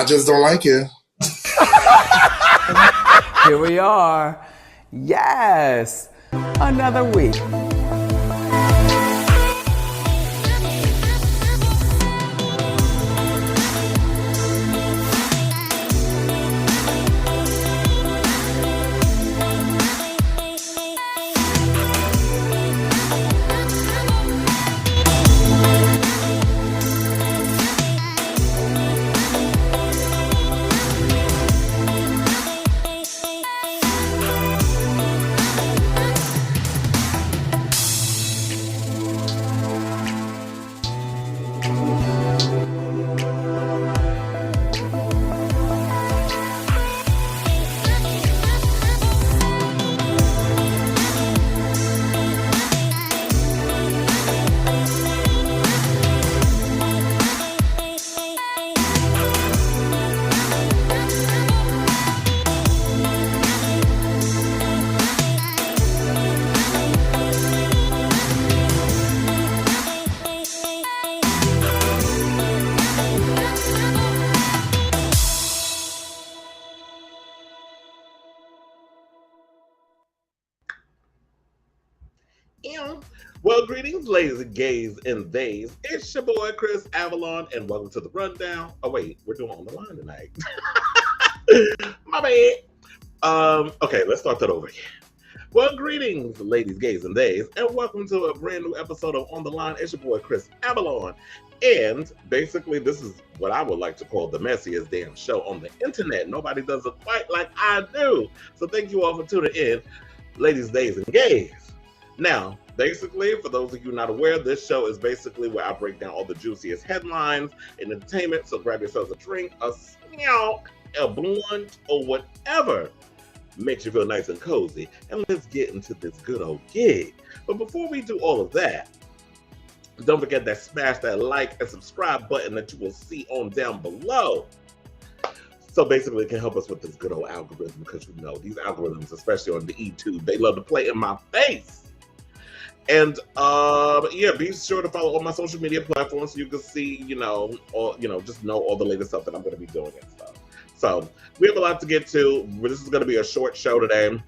just don't like you. Here we are. Yes, another week. Well, greetings, ladies and gays and theys. It's your boy Chris Avalon, and welcome to the rundown. Oh wait, we're doing on the line tonight. My bad. Okay, let's start that over again. Well, greetings, ladies, gays, and theys, and welcome to a brand new episode of On the Line. It's your boy Chris Avalon, and basically, this is what I would like to call the messiest damn show on the internet. Nobody does it quite like I do. So thank you all for tuning in, ladies, theys, and gays. Now, basically, for those of you not aware, this show is basically where I break down all the juiciest headlines in entertainment. So grab yourselves a drink, a snout, a blunt, or whatever makes you feel nice and cozy. And let's get into this good old gig. But before we do all of that, don't forget to smash that like and subscribe button that you will see on down below. So basically, it can help us with this good old algorithm, because you know these algorithms, especially on the YouTube, they love to play in my face. And yeah, be sure to follow all my social media platforms so you can see, just know all the latest stuff that I'm going to be doing and stuff. So we have a lot to get to. This is going to be a short show today.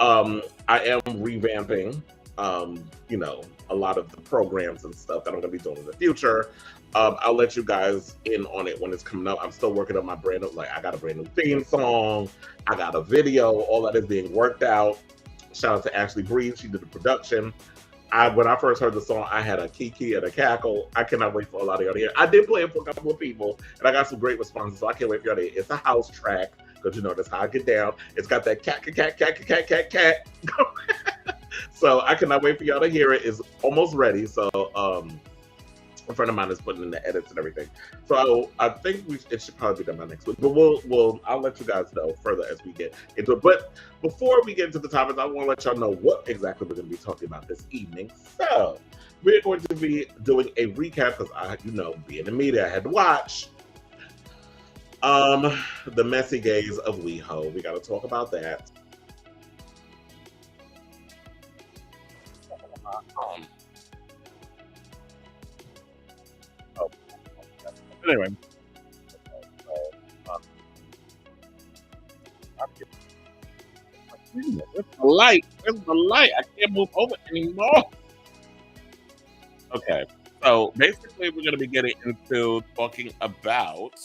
I am revamping, a lot of the programs and stuff that I'm going to be doing in the future. I'll let you guys in on it when it's coming up. I'm still working on my brand new, I got a brand new theme song. I got a video. All that is being worked out. Shout out to Ashley Breeze. She did the production. When I first heard the song, I had a kiki and a cackle. I cannot wait for a lot of y'all to hear. I did play it for a couple of people, and I got some great responses, so I can't wait for y'all to hear. It's a house track, because that's how I get down. It's got that cat. So I cannot wait for y'all to hear it. It's almost ready. So a friend of mine is putting in the edits and everything. So I think it should probably be done by next week. But I'll let you guys know further as we get into it. But before we get into the topics, I want to let y'all know what exactly we're going to be talking about this evening. So we're going to be doing a recap, because being in media, I had to watch the messy gays of WeHo. We got to talk about that. Anyway, where's the light? Where's the light? I can't move over anymore. Okay, so basically, we're going to be getting into talking about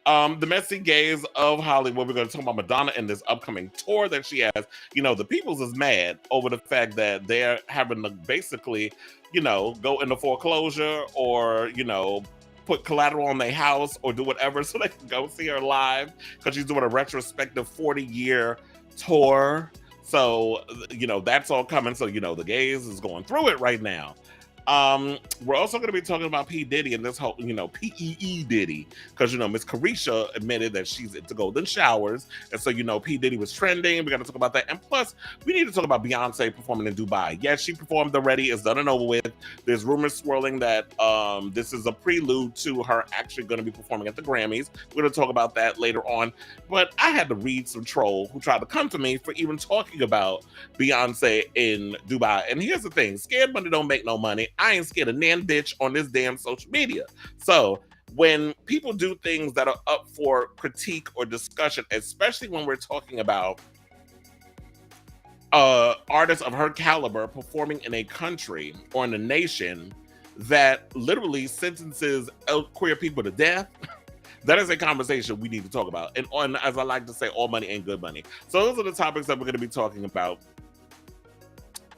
the messy gays of Hollywood. We're going to talk about Madonna and this upcoming tour that she has. The Peoples is mad over the fact that they're having to basically, go into foreclosure or, put collateral on their house or do whatever so they can go see her live, because she's doing a retrospective 40-year tour. So, that's all coming. So, the gays is going through it right now. We're also going to be talking about P. Diddy and this whole, P.E.E. Diddy, because, Miss Carisha admitted that she's into golden showers. And so, P. Diddy was trending. We got to talk about that. And plus, we need to talk about Beyoncé performing in Dubai. Yes, she performed already. It's done and over with. There's rumors swirling that this is a prelude to her actually going to be performing at the Grammys. We're going to talk about that later on. But I had to read some troll who tried to come to me for even talking about Beyoncé in Dubai. And here's the thing. Scared money don't make no money. I ain't scared of nan bitch on this damn social media. So when people do things that are up for critique or discussion, especially when we're talking about artists of her caliber performing in a country or in a nation that literally sentences queer people to death, that is a conversation we need to talk about. And on, as I like to say, all money ain't good money. So those are the topics that we're going to be talking about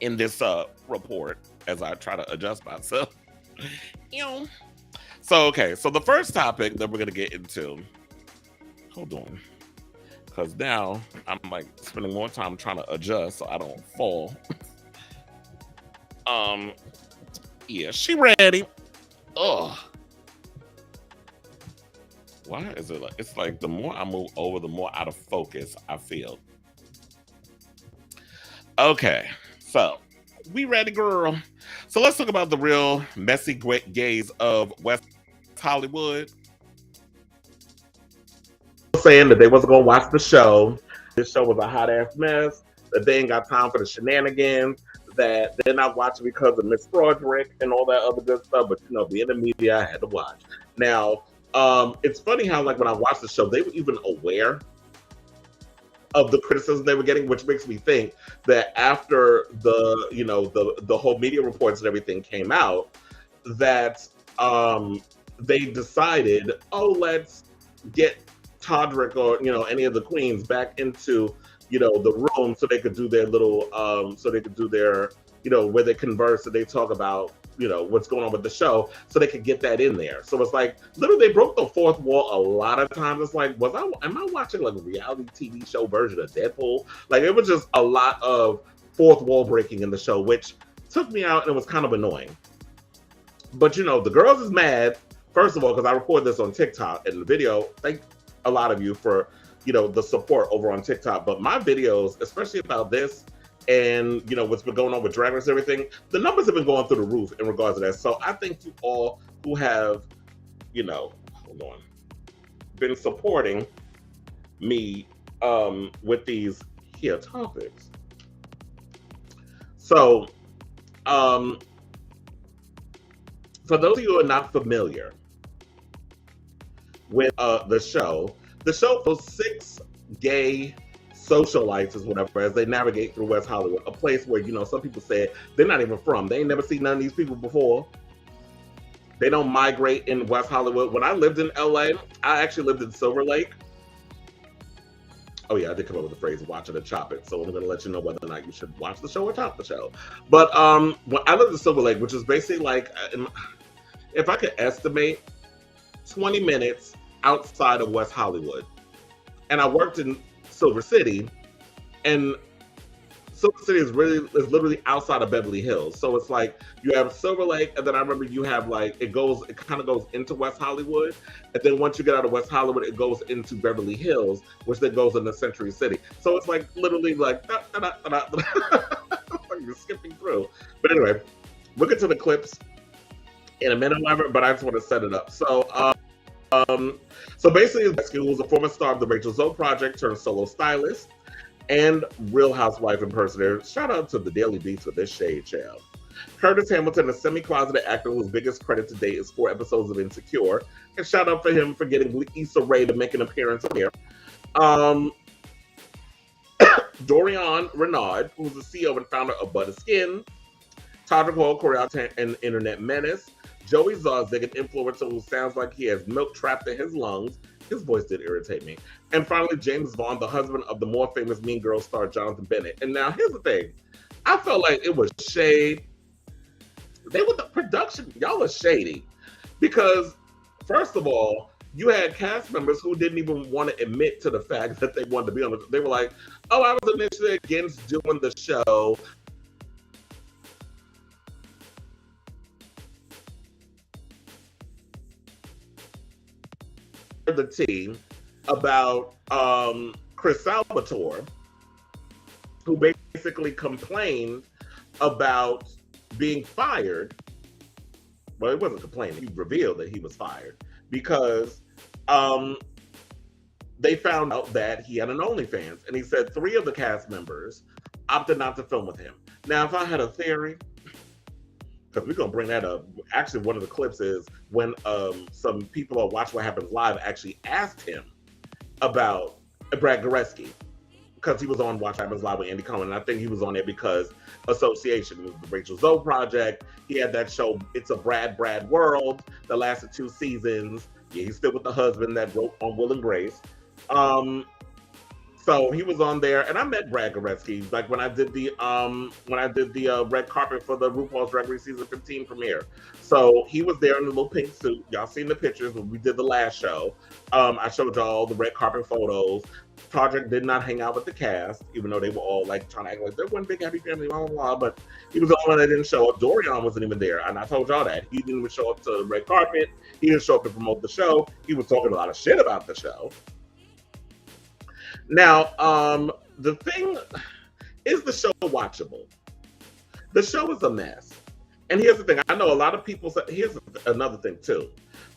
in this report as I try to adjust myself. So, okay. So the first topic that we're going to get into, hold on, because now I'm like spending more time trying to adjust so I don't fall. Yeah, she ready. Ugh. Why is it like, it's like the more I move over, the more out of focus I feel. Okay, so we ready, girl. So let's talk about the real messy gaze of West Hollywood. Saying that they wasn't gonna watch the show. This show was a hot ass mess. That they ain't got time for the shenanigans. That they're not watching because of Miss Broderick and all that other good stuff. But you know, being in the media, I had to watch. Now, it's funny how like when I watched the show, they were even aware of the criticism they were getting, which makes me think that after the, you know, the whole media reports and everything came out, that they decided, oh, let's get Todrick or, you know, any of the queens back into, you know, the room so they could do their little, so they could do their, you know, where they converse and they talk about, you know, what's going on with the show, so they could get that in there. So it's like, literally, they broke the fourth wall a lot of times. It's like, am I watching like a reality TV show version of Deadpool? Like, it was just a lot of fourth wall breaking in the show, which took me out and it was kind of annoying. But, you know, the girls is mad, first of all, because I record this on TikTok, and the video, thank a lot of you for, you know, the support over on TikTok. But my videos, especially about this, and you know what's been going on with Drag Race and everything, the numbers have been going through the roof in regards to that. So I thank you all who have, you know, hold on, been supporting me with these here topics. So for those of you who are not familiar with the show was 6 gay socialites, is whatever, as they navigate through West Hollywood, a place where, you know, some people said they're not even from. They ain't never seen none of these people before. They don't migrate in West Hollywood. When I lived in LA, I actually lived in Silver Lake. Oh yeah, I did come up with the phrase "watch it and chop it," so I'm going to let you know whether or not you should watch the show or chop the show. But when I lived in Silver Lake, which is basically like, if I could estimate, 20 minutes outside of West Hollywood, and I worked in Silver City, and Silver City is literally outside of Beverly Hills. So it's like you have Silver Lake, and then I remember you have like it kind of goes into West Hollywood, and then once you get out of West Hollywood, it goes into Beverly Hills, which then goes into Century City. So it's like literally like you're skipping through. But anyway, we'll get to the clips in a minute, but I just want to set it up. So basically, who was a former star of the Rachel Zoe Project turned solo stylist and Real Housewife impersonator. Shout out to the Daily Beats with this shade, child. Curtis Hamilton, a semi-closeted actor whose biggest credit to date is 4 episodes of Insecure. And shout out for him for getting Issa Rae to make an appearance on here. Dorian Renard, who's the CEO and founder of Butter Skin. Todrick Hall, choreographer and internet menace. Joey Zarzig, an influencer who sounds like he has milk trapped in his lungs. His voice did irritate me. And finally, James Vaughn, the husband of the more famous Mean Girls star Jonathan Bennett. And now here's the thing. I felt like it was shade. They were the production. Y'all are shady. Because, first of all, you had cast members who didn't even want to admit to the fact that they wanted to be on it. They were like, oh, I was initially against doing the show. The team about Chris Salvatore, who basically complained about being fired. Well, he wasn't complaining. He revealed that he was fired because they found out that he had an OnlyFans, and he said 3 of the cast members opted not to film with him. Now, if I had a theory, because we're gonna bring that up. Actually, one of the clips is when some people on Watch What Happens Live actually asked him about Brad Goreski, because he was on Watch What Happens Live with Andy Cohen, and I think he was on there because association. It was the Rachel Zoe project. He had that show, It's a Brad World, that lasted 2 seasons. Yeah, he's still with the husband that wrote on Will and Grace. So he was on there, and I met Brad Goreski like when I did the red carpet for the RuPaul's Drag Race season 15 premiere. So he was there in the little pink suit. Y'all seen the pictures when we did the last show. I showed y'all the red carpet photos. Project did not hang out with the cast, even though they were all like trying to act like they're one big happy family, blah blah blah. But he was the only one that didn't show up. Dorian wasn't even there, and I told y'all that he didn't even show up to the red carpet. He didn't show up to promote the show. He was talking a lot of shit about the show. Now, the thing is, the show watchable? The show is a mess. And here's the thing. I know a lot of people say, here's another thing too.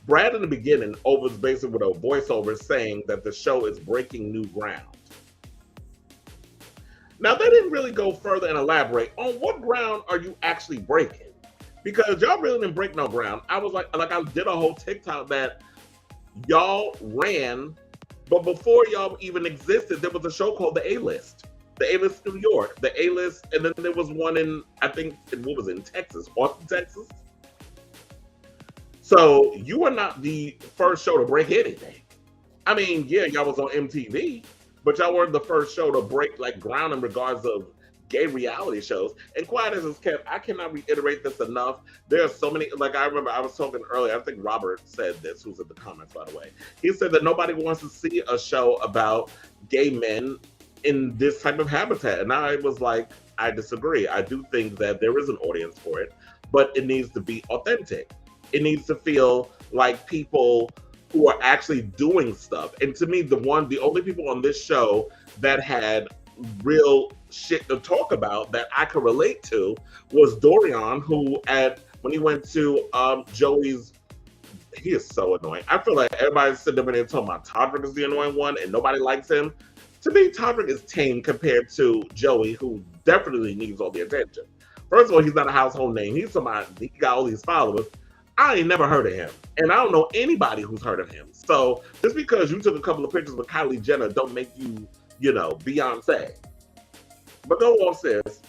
Brad in the beginning was basically with a voiceover saying that the show is breaking new ground. Now, they didn't really go further and elaborate on what ground are you actually breaking? Because y'all really didn't break no ground. I was like I did a whole TikTok that y'all ran. But before y'all even existed, there was a show called The A-List. The A-List New York. The A-List, and then there was one in, I think, what was it, in Texas? Austin, Texas? So you are not the first show to break anything. I mean, yeah, y'all was on MTV, but y'all weren't the first show to break like ground in regards of gay reality shows. And quiet as it's kept, I cannot reiterate this enough. There are so many, like I remember I was talking earlier, I think Robert said this, who's in the comments, by the way. He said that nobody wants to see a show about gay men in this type of habitat. And I was like, I disagree. I do think that there is an audience for it, but it needs to be authentic. It needs to feel like people who are actually doing stuff. And to me, the only people on this show that had real shit to talk about that I could relate to was Dorian, who when he went to Joey's, he is so annoying. I feel like everybody's sitting there and talking about Todrick is the annoying one and nobody likes him. To me, Todrick is tame compared to Joey, who definitely needs all the attention. First of all, he's not a household name. He's somebody, he got all these followers. I ain't never heard of him. And I don't know anybody who's heard of him. So just because you took a couple of pictures with Kylie Jenner don't make you, Beyonce. But go on, sis.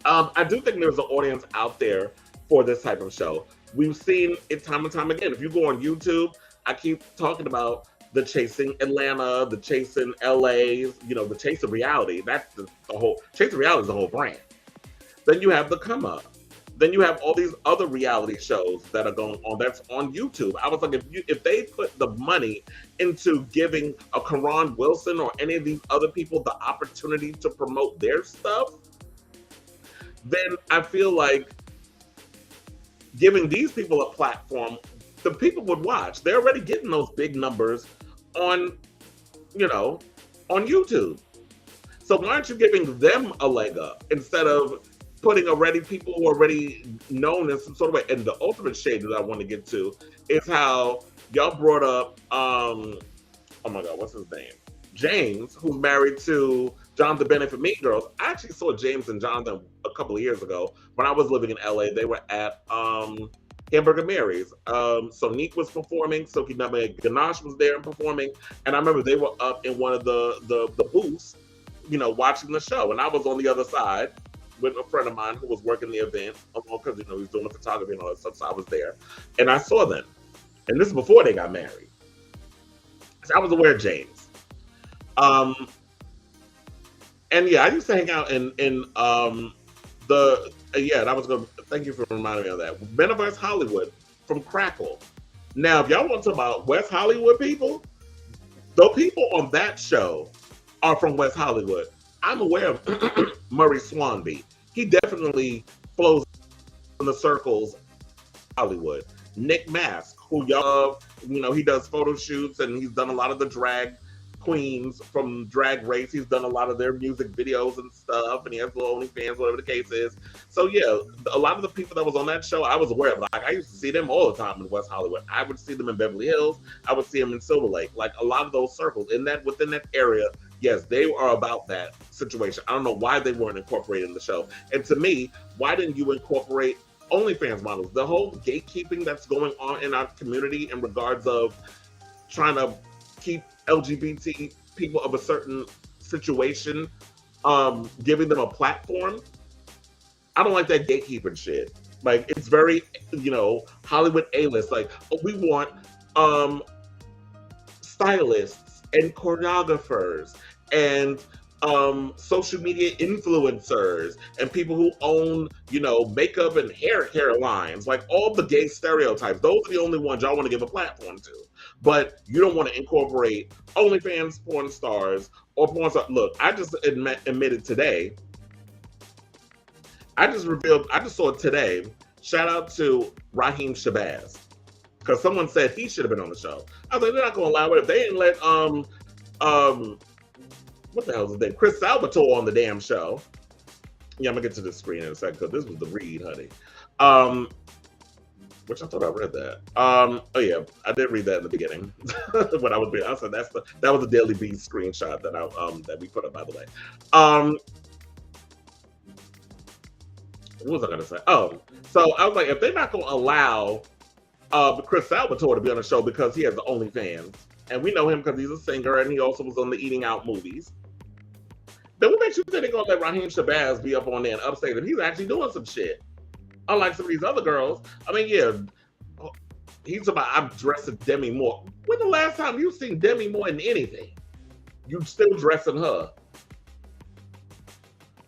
I do think there's an audience out there for this type of show. We've seen it time and time again. If you go on YouTube, I keep talking about the Chasing Atlanta, the Chasing LA's, the Chasing Reality. That's the whole, Chasing Reality is the whole brand. Then you have the Come Up. Then you have all these other reality shows that are going on that's on YouTube. I was like, if they put the money into giving a Karan Wilson or any of these other people the opportunity to promote their stuff, then I feel like giving these people a platform, the people would watch. They're already getting those big numbers on YouTube. So why aren't you giving them a leg up instead of putting people who are already known in some sort of way? And the ultimate shade that I want to get to is how y'all brought up, oh my God, what's his name? James, who's married to Jonathan Bennett from Mean Girls. I actually saw James and Jonathan a couple of years ago when I was living in LA. They were at Hamburger Mary's. Sonique was performing, Soki Ganache was there and performing, and I remember they were up in one of the booths, watching the show, and I was on the other side with a friend of mine who was working the event, because he was doing the photography and all that stuff. So I was there, and I saw them, and this is before they got married. So I was aware of James, and yeah, I used to hang out in and I was gonna thank you for reminding me of that. Men of West Hollywood from Crackle. Now, if y'all want to talk about West Hollywood people, the people on that show are from West Hollywood. I'm aware of Murray Swanby. He definitely flows in the circles of Hollywood. Nick Mask, who y'all love, he does photo shoots and he's done a lot of the drag queens from Drag Race. He's done a lot of their music videos and stuff, and he has little OnlyFans, whatever the case is. So yeah, a lot of the people that was on that show, I was aware of. Like, I used to see them all the time in West Hollywood. I would see them in Beverly Hills. I would see them in Silver Lake. Like, a lot of those circles within that area. Yes, they are about that situation. I don't know why they weren't incorporated in the show. And to me, why didn't you incorporate OnlyFans models, the whole gatekeeping that's going on in our community in regards of trying to keep LGBT people of a certain situation, giving them a platform. I don't like that gatekeeping shit. Like, it's very, Hollywood A-list. Like, oh, we want stylists and choreographers and social media influencers and people who own, makeup and hair lines, like all the gay stereotypes. Those are the only ones y'all want to give a platform to. But you don't want to incorporate OnlyFans porn stars or porn stars. Look, I just admitted today. I just saw it today. Shout out to Raheem Shabazz. Because someone said he should have been on the show. I was like, they're not gonna allow it. If they didn't let what the hell is his name? Chris Salvatore on the damn show. Yeah, I'm gonna get to the screen in a second because this was the read, honey. Which I thought I read that. Oh yeah, I did read that in the beginning. When I was being, I said that was a Daily Beast screenshot that we put up, by the way. What was I gonna say? Oh, so I was like, if they're not gonna allow Chris Salvatore to be on the show because he has the OnlyFans, and we know him because he's a singer and he also was on the Eating Out movies, then what makes you think they're gonna let Raheem Shabazz be up on there and upstate him? He's actually doing some shit. Unlike some of these other girls. I mean, yeah, he's about, I'm dressed as Demi Moore. When the last time you've seen Demi Moore in anything? You still dressing her.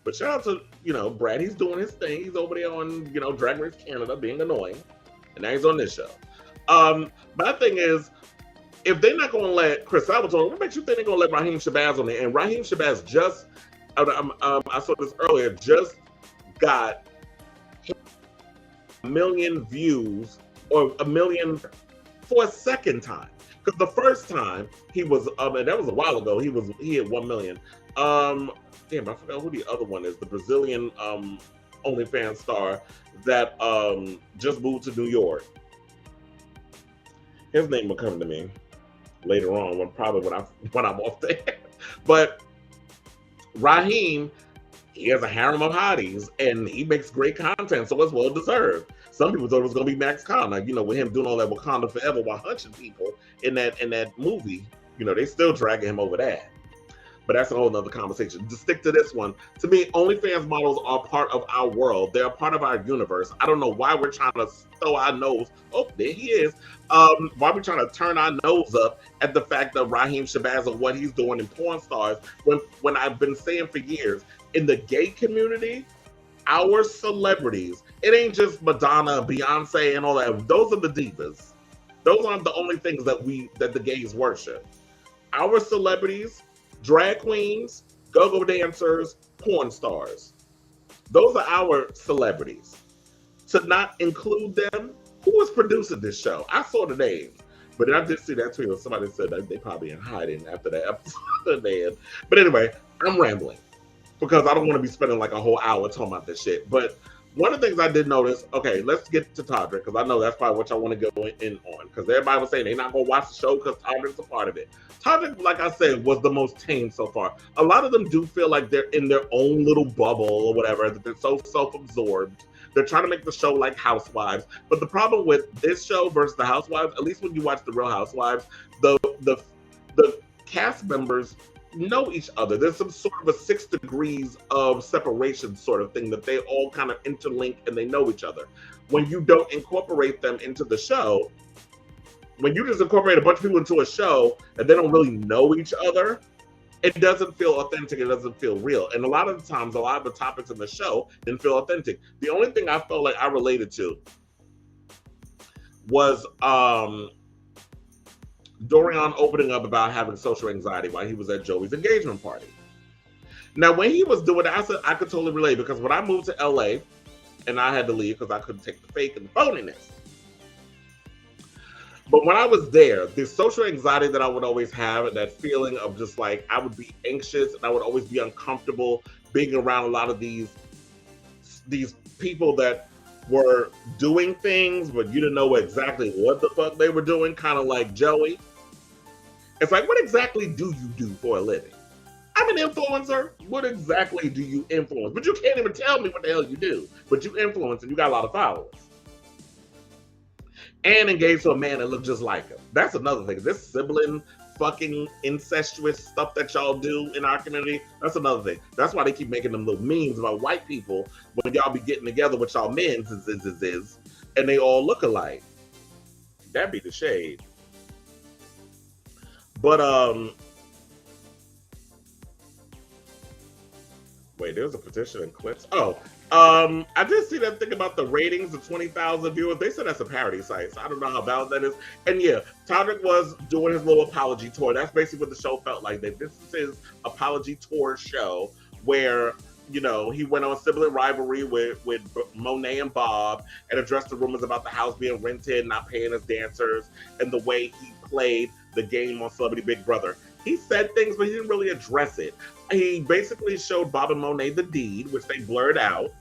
But shout out to, Brad. He's doing his thing. He's over there on, Drag Race Canada being annoying. And now he's on this show. My thing is, if they're not going to let Chris Salvatore, what makes you think they're going to let Raheem Shabazz on there? And Raheem Shabazz just, I saw this earlier, just got 1 million views or 1 million for a second time. Because the first time he was, and that was a while ago, he had 1 million. Damn, I forgot who the other one is. The Brazilian OnlyFans star that just moved to New York. His name will come to me later on, when I'm off there. But Raheem, he has a harem of hotties, and he makes great content, so it's well deserved. Some people thought it was going to be Max Khan, like, with him doing all that Wakanda Forever while hunching people in that movie. They still dragging him over that. But that's a whole nother conversation. To stick to this one, to me, OnlyFans models are part of our world. They're a part of our universe. I don't know why we're trying to throw our nose. Oh, there he is. Why we're trying to turn our nose up at the fact that Raheem Shabazz and what he's doing in porn stars, when I've been saying for years, in the gay community, our celebrities, it ain't just Madonna, Beyonce, and all that. Those are the divas. Those aren't the only things that the gays worship. Our celebrities, drag queens, go-go dancers, porn stars. Those are our celebrities. To not include them, who is producing this show? I saw the names, but I did see that tweet where somebody said that they probably in hiding after that episode. But anyway, I'm rambling because I don't want to be spending like a whole hour talking about this shit. But one of the things I did notice, okay, let's get to Todrick, because I know that's probably what y'all want to go in on, because everybody was saying they're not going to watch the show because Todrick's a part of it. Todrick, like I said, was the most tame so far. A lot of them do feel like they're in their own little bubble or whatever, that they're so self-absorbed. They're trying to make the show like Housewives. But the problem with this show versus the Housewives, at least when you watch the Real Housewives, the cast members know each other. There's some sort of a 6 degrees of separation sort of thing that they all kind of interlink and they know each other. When you don't incorporate them into the show, when you just incorporate a bunch of people into a show and they don't really know each other, it doesn't feel authentic. It doesn't feel real. And a lot of the times, a lot of the topics in the show didn't feel authentic. The only thing I felt like I related to was Dorian opening up about having social anxiety while he was at Joey's engagement party. Now, when he was doing that, I said I could totally relate, because when I moved to LA and I had to leave because I couldn't take the fake and the phoniness. But when I was there, the social anxiety that I would always have, and that feeling of just like I would be anxious and I would always be uncomfortable being around a lot of these people that were doing things, but you didn't know exactly what the fuck they were doing, kind of like Joey. It's like, what exactly do you do for a living? I I'm an influencer. What exactly do you influence? But you can't even tell me what the hell you do. But you influence and you got a lot of followers. And engaged to a man that looked just like him. That's another thing. This sibling fucking incestuous stuff that y'all do in our community, that's another thing. That's why they keep making them little memes about white people when y'all be getting together with y'all men and they all look alike. That'd be the shade. But wait, there's a petition and clips. Oh, I did see that thing about the ratings of 20,000 viewers. They said that's a parody site, so I don't know how valid that is. And yeah, Todrick was doing his little apology tour. That's basically what the show felt like. That this is his apology tour show where, you know, he went on sibling rivalry with Monet and Bob and addressed the rumors about the house being rented, not paying his dancers, and the way he played the game on Celebrity Big Brother. He said things, but he didn't really address it. He basically showed Bob and Monet the deed, which they blurred out.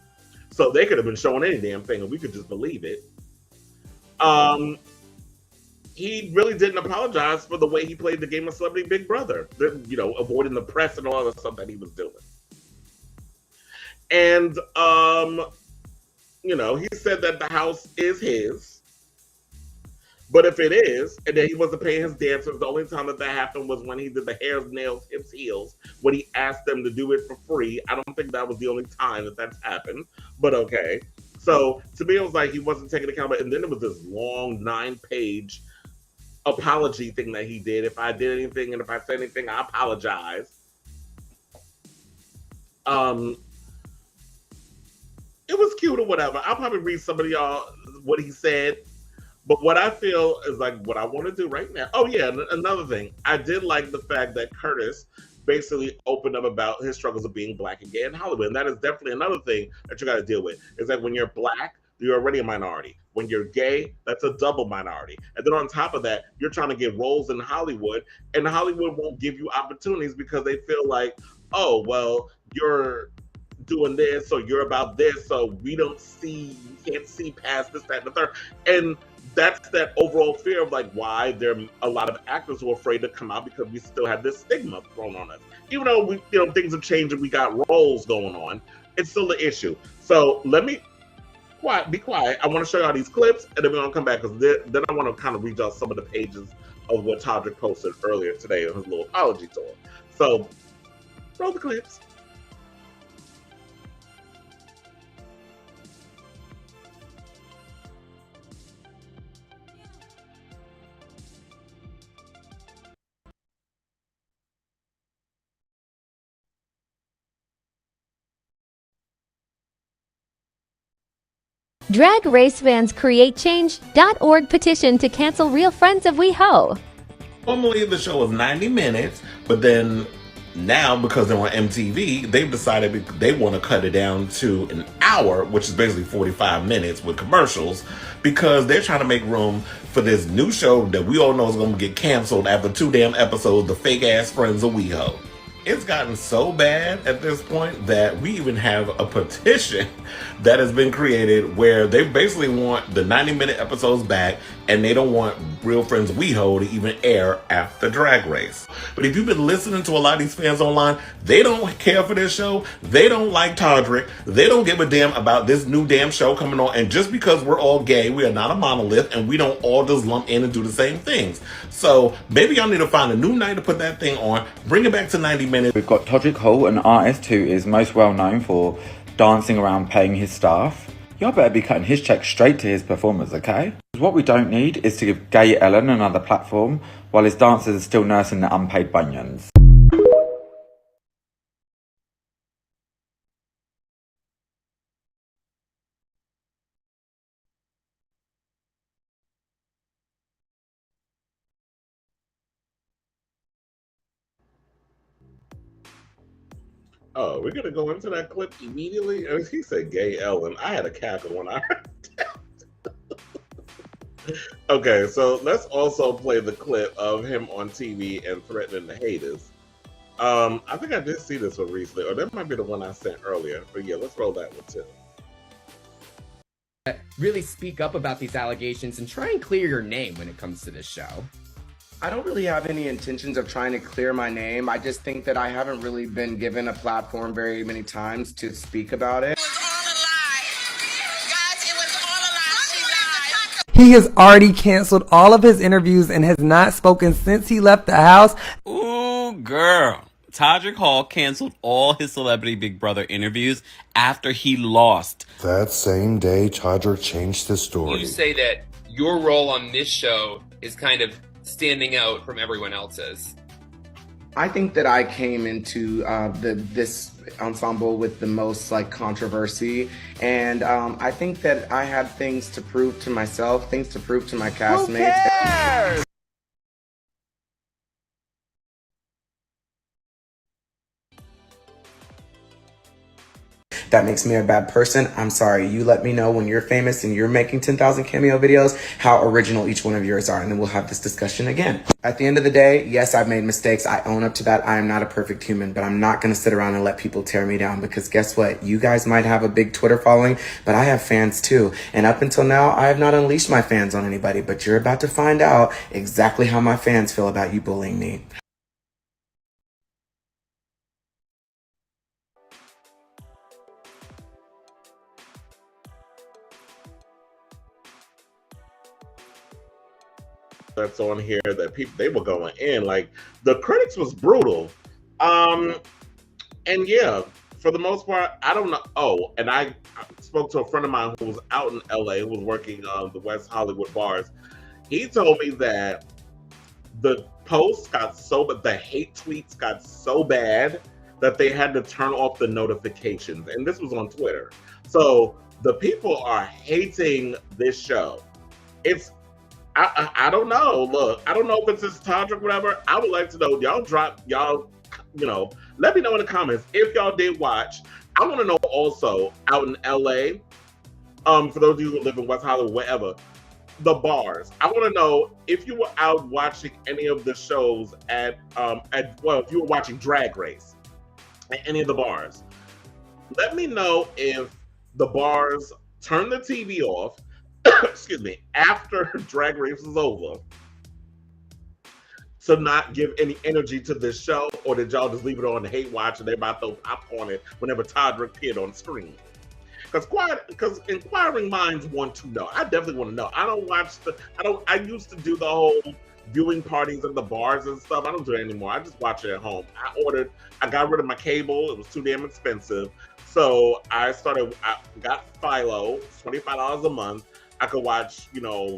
So they could have been showing any damn thing and we could just believe it. He really didn't apologize for the way he played the game of Celebrity Big Brother. You know, avoiding the press and all the stuff that he was doing. And, you know, he said that the house is his. But if it is, and then he wasn't paying his dancers, the only time that happened was when he did the hairs, nails, hips, heels, when he asked them to do it for free. I don't think that was the only time that that's happened, but okay. So to me, it was like he wasn't taking account. And then it was this long 9-page apology thing that he did. If I did anything and if I said anything, I apologize. It was cute or whatever. I'll probably read some of y'all what he said. But what I feel is like what I want to do right now. Oh yeah, another thing. I did like the fact that Curtis basically opened up about his struggles of being Black and gay in Hollywood. And that is definitely another thing that you got to deal with. Is that when you're Black, you're already a minority. When you're gay, that's a double minority. And then on top of that, you're trying to get roles in Hollywood, and Hollywood won't give you opportunities because they feel like, oh, well, you're doing this, or you're about this, so we don't see, you can't see past this, that, and the third. And that's that overall fear of like why there are a lot of actors who are afraid to come out because we still have this stigma thrown on us. Even though we, you know, things have changed and we got roles going on, it's still an issue. So let me be quiet. I want to show y'all these clips and then we're gonna come back because then I want to kind of read y'all some of the pages of what Todrick posted earlier today on his little apology tour. So roll the clips. Drag Race fans create change.org petition to cancel Real Friends of WeHo. Normally the show is 90 minutes, but then now because they're on MTV, they've decided they want to cut it down to an hour, which is basically 45 minutes with commercials, because they're trying to make room for this new show that we all know is going to get canceled after 2 damn episodes, The Fake Ass Friends of WeHo. It's gotten so bad at this point that we even have a petition that has been created where they basically want the 90-minute episodes back and they don't want Real Friends WeHo to even air after Drag Race. But if you've been listening to a lot of these fans online, they don't care for this show. They don't like Todrick. They don't give a damn about this new damn show coming on. And just because we're all gay, we are not a monolith and we don't all just lump in and do the same things. So maybe y'all need to find a new night to put that thing on, bring it back to 90 minutes. We've got Todrick Hall, an artist who is most well known for dancing around paying his staff. Y'all better be cutting his check straight to his performers, okay? What we don't need is to give gay Ellen another platform while his dancers are still nursing their unpaid bunions. Oh, we're gonna go into that clip immediately. And he said "gay Ellen." I had a cackle when I heard that. Okay, so let's also play the clip of him on TV and threatening the haters. I think I did see this one recently, or that might be the one I sent earlier. But yeah, let's roll that one too. Really speak up about these allegations and try and clear your name when it comes to this show. I don't really have any intentions of trying to clear my name. I just think that I haven't really been given a platform very many times to speak about it. He has already canceled all of his interviews and has not spoken since he left the house. Ooh, girl. Todrick Hall canceled all his Celebrity Big Brother interviews after he lost. That same day, Todrick changed his story. You say that your role on this show is kind of standing out from everyone else's. I think that I came into this ensemble with the most controversy, and I think that I had things to prove to myself, things to prove to my castmates. Who cares? That makes me a bad person. I'm sorry. You let me know when you're famous and you're making 10,000 cameo videos, how original each one of yours are, and then we'll have this discussion again. At the end of the day, yes, I've made mistakes. I own up to that. I am not a perfect human, but I'm not going to sit around and let people tear me down, because guess what? You guys might have a big Twitter following, but I have fans too. And up until now, I have not unleashed my fans on anybody, but you're about to find out exactly how my fans feel about you bullying me. That's on here that people, they were going in. Like, the critics was brutal. And yeah, for the most part, I don't know. Oh, and I spoke to a friend of mine who was out in LA, who was working on the West Hollywood bars. He told me that the posts got the hate tweets got so bad that they had to turn off the notifications. And this was on Twitter. So the people are hating this show. I don't know. Look, I don't know if it's this Todrick, whatever. I would like to know. Let me know in the comments if y'all did watch. I want to know also out in LA, for those of you who live in West Hollywood, wherever, the bars. I want to know if you were out watching any of the shows if you were watching Drag Race at any of the bars. Let me know if the bars turned the TV off, excuse me, after Drag Race is over, to not give any energy to this show, or did y'all just leave it on to hate watch and everybody throw popcorn it whenever Todrick appeared on screen? Because inquiring minds want to know. I definitely want to know. I used to do the whole viewing parties at the bars and stuff. I don't do it anymore. I just watch it at home. I got rid of my cable. It was too damn expensive. So I got Philo. It's $25 a month. I could watch,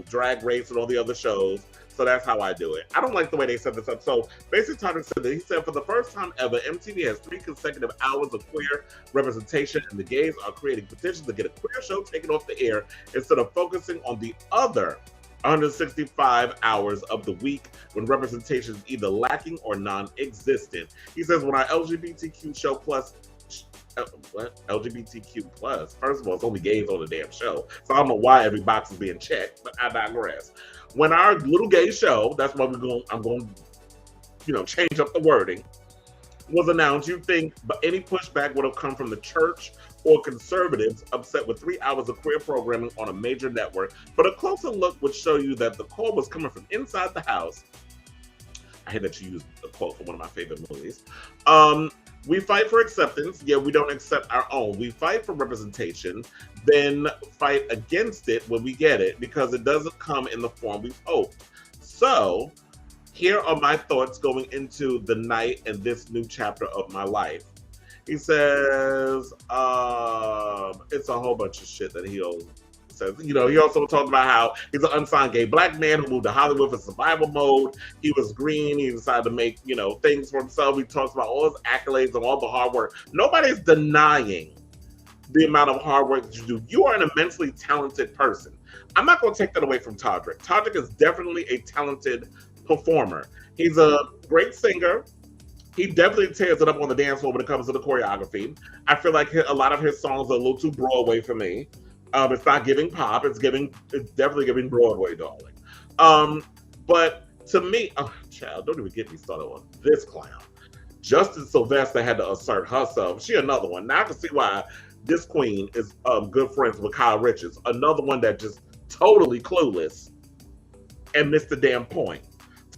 Drag Race and all the other shows. So that's how I do it. I don't like the way they set this up. So basically, Todrick said that he said, for the first time ever, MTV has 3 consecutive hours of queer representation, and the gays are creating petitions to get a queer show taken off the air instead of focusing on the other 165 hours of the week when representation is either lacking or non-existent. He says, when our LGBTQ show plus LGBTQ plus. First of all, it's only gays on the damn show, so I don't know why every box is being checked, but I digress. When our little gay show, that's why I'm going to change up the wording, was announced, you think any pushback would have come from the church or conservatives upset with 3 hours of queer programming on a major network, but a closer look would show you that the call was coming from inside the house. I hate that you used a quote from one of my favorite movies. We fight for acceptance. Yeah, we don't accept our own. We fight for representation, then fight against it when we get it, because it doesn't come in the form we hope. So here are my thoughts going into the night and this new chapter of my life. He says, it's a whole bunch of shit that he says. He also talked about how he's an unsigned gay black man who moved to Hollywood for survival mode. He was green. He decided to make, things for himself. He talks about all his accolades and all the hard work. Nobody's denying the amount of hard work that you do. You are an immensely talented person. I'm not going to take that away from Todrick. Todrick is definitely a talented performer. He's a great singer. He definitely tears it up on the dance floor when it comes to the choreography. I feel like a lot of his songs are a little too Broadway for me. It's not giving pop. It's definitely giving Broadway, darling. But to me, child, don't even get me started on this clown. Justin Sylvester had to assert herself. She another one. Now I can see why this queen is good friends with Kyle Richards. Another one that just totally clueless and missed the damn point.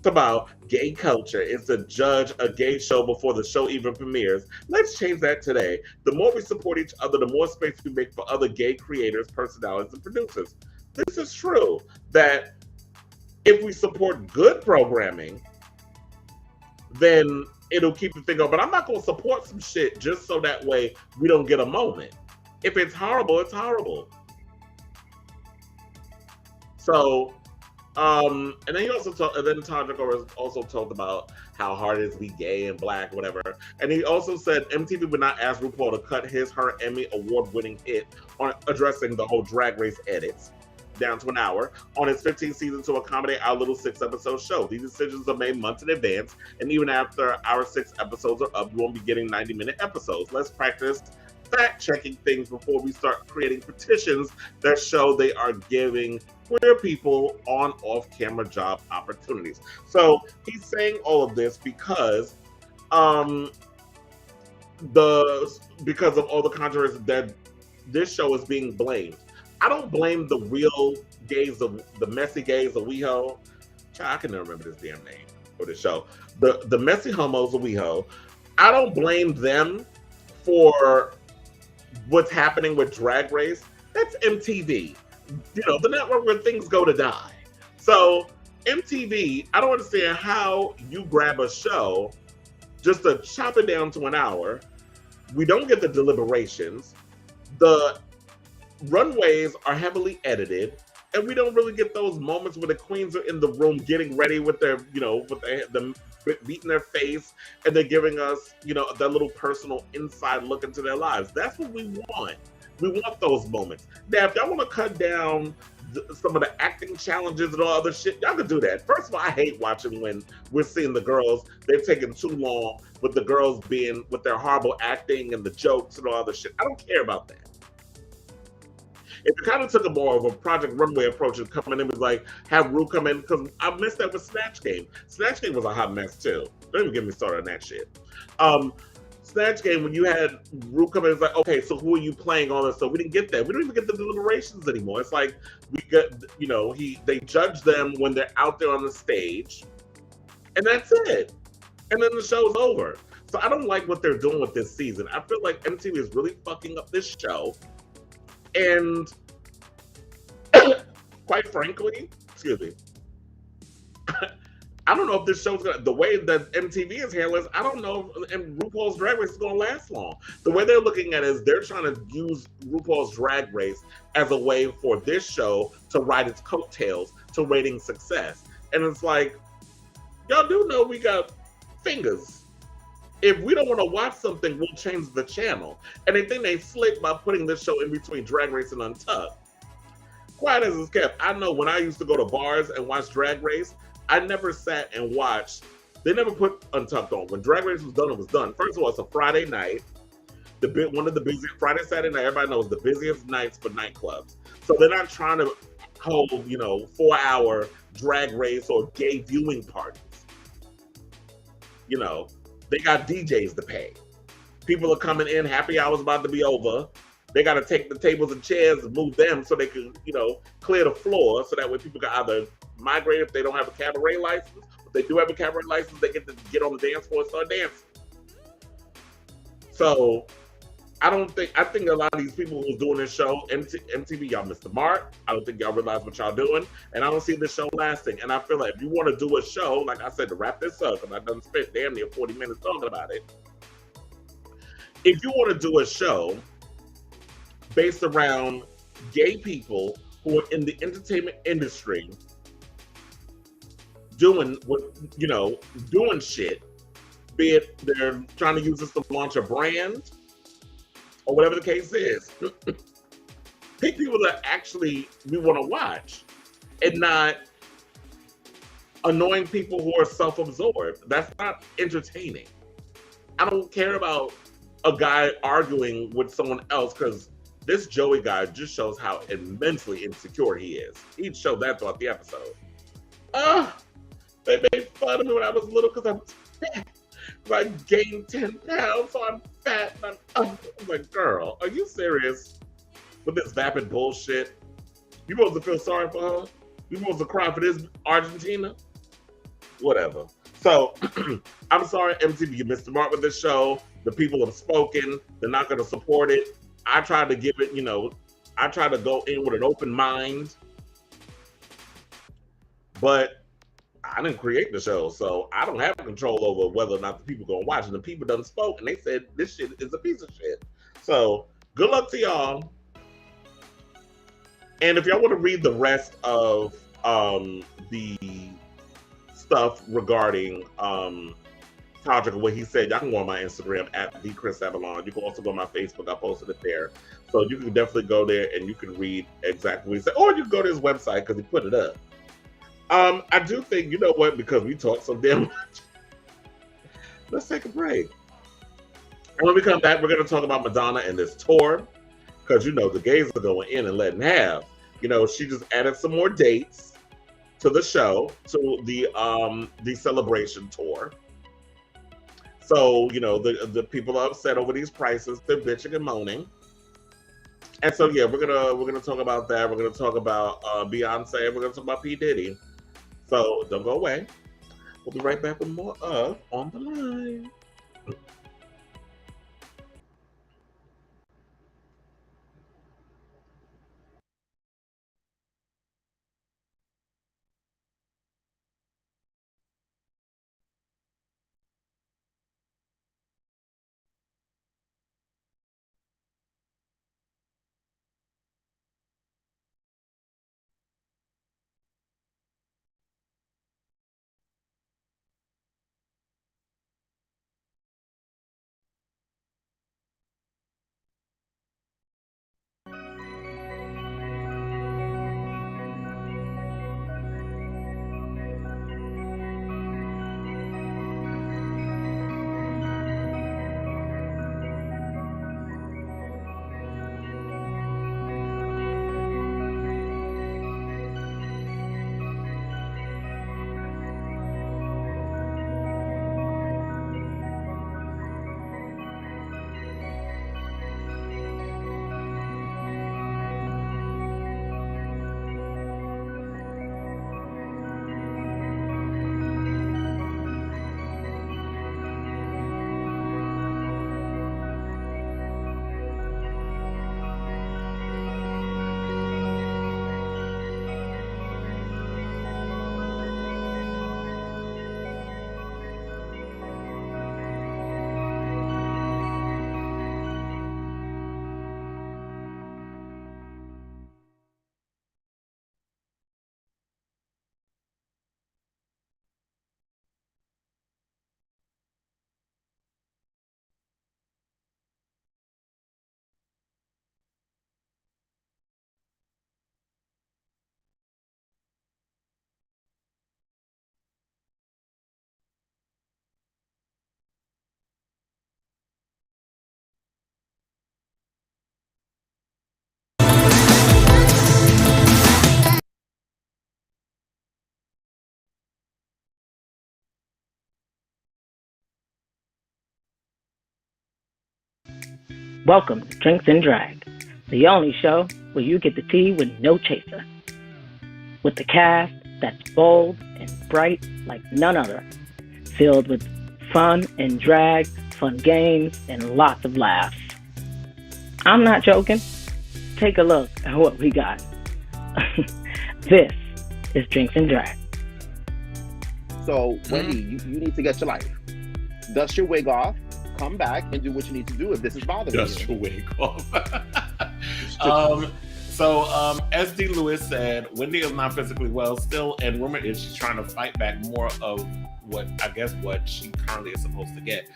about gay culture is to judge a gay show before the show even premieres. Let's change that today. The more we support each other, the more space we make for other gay creators, personalities, and producers. This is true that if we support good programming, then it'll keep the thing going. But I'm not going to support some shit just so that way we don't get a moment. If it's horrible, it's horrible. So, and then he also talked, and then Todrick also talked about how hard it is to be gay and black, whatever. And he also said MTV would not ask RuPaul to cut her Emmy award-winning hit on addressing the whole Drag Race edits down to an hour on its 15th season to accommodate our little 6-episode show. These decisions are made months in advance, and even after our 6 episodes are up, you won't be getting 90-minute episodes. Let's practice fact-checking things before we start creating petitions that show they are giving queer people on off-camera job opportunities. So he's saying all of this because because of all the controversy that this show is being blamed. I don't blame the real gays of the messy gays of WeHo. I can never remember this damn name for the show. The messy homos of WeHo. I don't blame them for what's happening with Drag Race. That's MTV. You know, the network where things go to die. So MTV, I don't understand how you grab a show just to chop it down to an hour. We don't get the deliberations. The runways are heavily edited, and we don't really get those moments where the queens are in the room getting ready with their, them beating their face, and they're giving us, that little personal inside look into their lives. That's what we want. We want those moments. Now, if y'all want to cut down some of the acting challenges and all other shit, y'all can do that. First of all, I hate watching when we're seeing the girls, they've taken too long with the girls being with their horrible acting and the jokes and all other shit. I don't care about that. If you kind of took a more of a Project Runway approach and come in and was like, have Ru come in, because I missed that with Snatch Game. Snatch Game was a hot mess too. Don't even get me started on that shit. Snatch Game, when you had Ru come in, it's like, okay, so who are you playing on this? So we didn't get that. We don't even get the deliberations anymore. It's like we got, they judge them when they're out there on the stage, and that's it. And then the show's over. So I don't like what they're doing with this season. I feel like MTV is really fucking up this show. And quite frankly, excuse me, I don't know if this show's the way that MTV is handling it, I don't know if RuPaul's Drag Race is going to last long. The way they're looking at it is they're trying to use RuPaul's Drag Race as a way for this show to ride its coattails to rating success. And it's like, y'all do know we got fingers. If we don't want to watch something, we'll change the channel. And they think they slick by putting this show in between Drag Race and Untucked. Quiet as it's kept, I know when I used to go to bars and watch Drag Race, I never sat and watched. They never put Untucked on. When Drag Race was done, it was done. First of all, it's a Friday night. One of the busiest, Friday, Saturday night, everybody knows the busiest nights for nightclubs. So they're not trying to hold, 4-hour Drag Race or gay viewing parties. They got DJs to pay. People are coming in, happy hour's about to be over. They got to take the tables and chairs and move them so they can, clear the floor so that way people can either migrate if they don't have a cabaret license. If they do have a cabaret license, they get to get on the dance floor and start dancing. So I think a lot of these people who's doing this show, MTV, y'all missed the mark. I don't think y'all realize what y'all doing. And I don't see this show lasting. And I feel like if you want to do a show, like I said, to wrap this up, because I done spent damn near 40 minutes talking about it. If you want to do a show based around gay people who are in the entertainment industry doing shit, be it they're trying to use this to launch a brand, or whatever the case is, pick people that actually we want to watch and not annoying people who are self-absorbed. That's not entertaining. I don't care about a guy arguing with someone else, because this Joey guy just shows how immensely insecure he is. He showed that throughout the episode. They made fun of me when I was little because I was fat. I gained 10 pounds, so I'm fat. And I'm like, girl, are you serious with this vapid bullshit? You supposed to feel sorry for her? You supposed to cry for this Argentina? whatever. So I'm sorry, MTV, you missed the mark with this show. The people have spoken. They're not going to support it. I tried to give it, I tried to go in with an open mind, but I didn't create the show, so I don't have control over whether or not the people going to watch it. The people done spoke, and they said this shit is a piece of shit. So good luck to y'all. And if y'all want to read the rest of the stuff regarding Todrick and what he said, y'all can go on my Instagram at @TheChrisAvalon. You can also go on my Facebook. I posted it there. So you can definitely go there and you can read exactly what he said. Or you can go to his website because he put it up. I do think, you know what, because we talk so damn much, let's take a break. And when we come back, we're going to talk about Madonna and this tour. Because, the gays are going in and letting have. She just added some more dates to the show, to the celebration tour. So, the people are upset over these prices. They're bitching and moaning. And so, yeah, we're gonna talk about that. We're gonna talk about Beyonce. We're gonna talk about P. Diddy. So don't go away. We'll be right back with more of On the Line. Welcome to Drinks and Drag, the only show where you get the tea with no chaser. With the cast that's bold and bright like none other, filled with fun and drag, fun games, and lots of laughs. I'm not joking. Take a look at what we got. This is Drinks and Drag. So, Wendy, you need to get your life. Dust your wig off. Come back and do what you need to do if this is bothering you. Dust your wig off. As D. Lewis said, Wendy is not physically well still, and rumor is she's trying to fight back more of what she currently is supposed to get.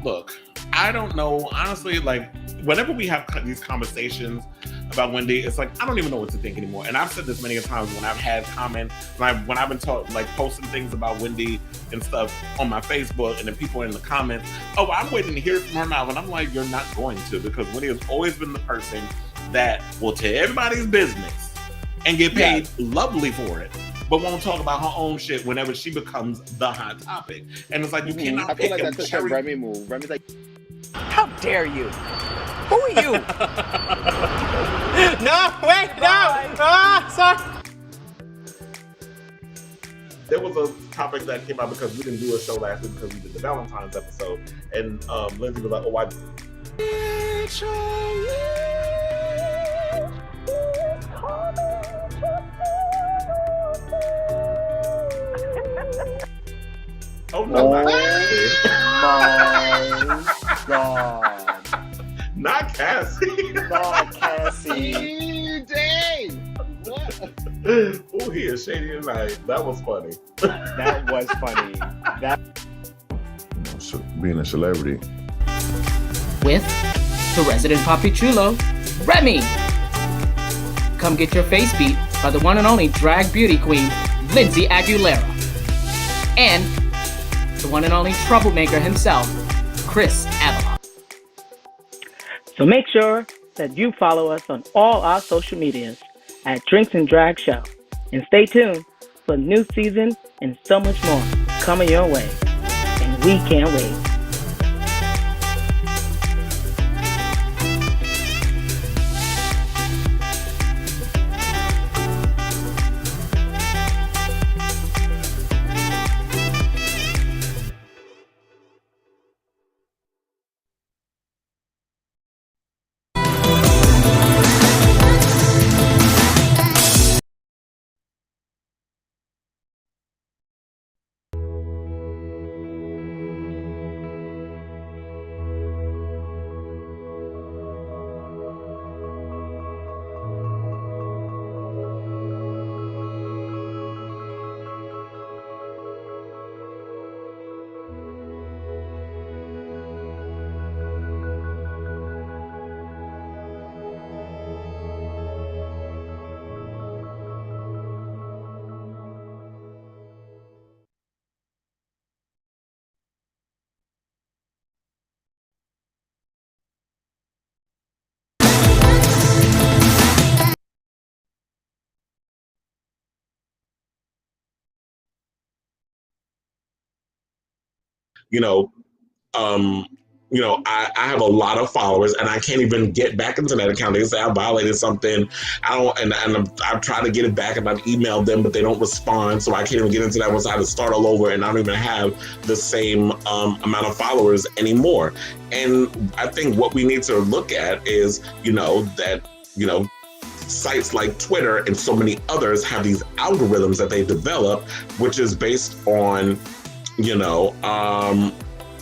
Look, I don't know. Honestly, whenever we have these conversations about Wendy, it's I don't even know what to think anymore. And I've said this many times when I've had comments, when I've been posting things about Wendy and stuff on my Facebook, and then people are in the comments, oh, I'm waiting to hear from her now. And I'm like, you're not going to, because Wendy has always been the person that will tell everybody's business and get paid lovely for it, but won't talk about her own shit whenever she becomes the hot topic. And it's you cannot I feel like that's such a Remy move. Remy's like, how dare you? Who are you? No, wait, no. Sorry. there was a topic that came out because we didn't do a show last week because we did the Valentine's episode, and Lindsay was like, "Oh, I." Oh no! Oh my God! Not Cassie. Not Cassie. Dang! What? Oh, he is shady tonight. That was funny. That was funny. That Being a celebrity. With the resident Papi Chulo, Remy. Come get your face beat by the one and only drag beauty queen, Lindsay Aguilera. And the one and only troublemaker himself, Chris Avalon. So make sure that you follow us on all our social medias at Drinks and Drag Show. And stay tuned for a new season and so much more coming your way. And we can't wait. I have a lot of followers, and I can't even get back into that account. They say I violated something. I've tried to get it back, and I've emailed them, but they don't respond. So I can't even get into that once I had to start all over, and I don't even have the same amount of followers anymore. And I think what we need to look at is, sites like Twitter and so many others have these algorithms that they develop, which is based on,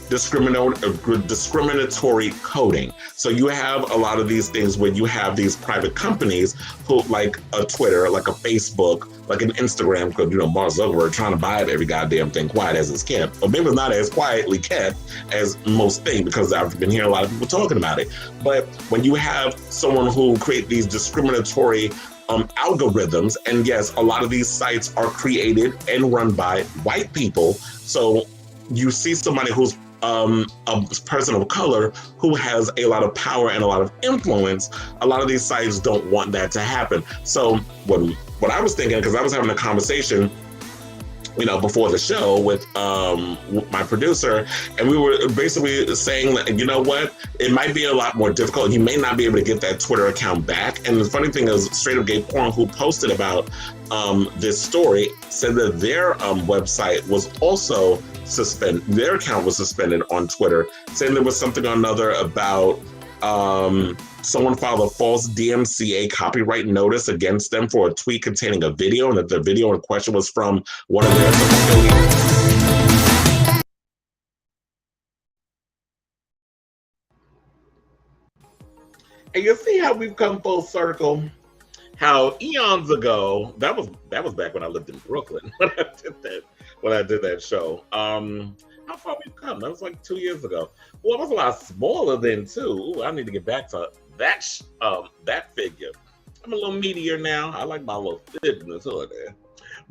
discriminatory coding. So you have a lot of these things where you have these private companies who, like a Twitter, like a Facebook, like an Instagram, because Mark Zuckerberg trying to buy up every goddamn thing quiet as it's kept, or maybe it's not as quietly kept as most things, because I've been hearing a lot of people talking about it. But when you have someone who create these discriminatory algorithms, and yes, a lot of these sites are created and run by white people. So you see somebody who's a person of color who has a lot of power and a lot of influence. A lot of these sites don't want that to happen. So what I was thinking, because I was having a conversation, before the show with my producer, and we were basically saying that, it might be a lot more difficult. You may not be able to get that Twitter account back. And the funny thing is, Straight Up Gay Porn, who posted about this story, said that their website was also suspended. Their account was suspended on Twitter, saying there was something or another about someone filed a false DMCA copyright notice against them for a tweet containing a video, and that the video in question was from one of their affiliates. And you see how we've come full circle? How eons ago, that was back when I lived in Brooklyn when I did that show. How far we've come? That was like 2 years ago. Well, it was a lot smaller then too. Ooh, I need to get back to that figure. I'm a little meatier now. I like my little thickness on there.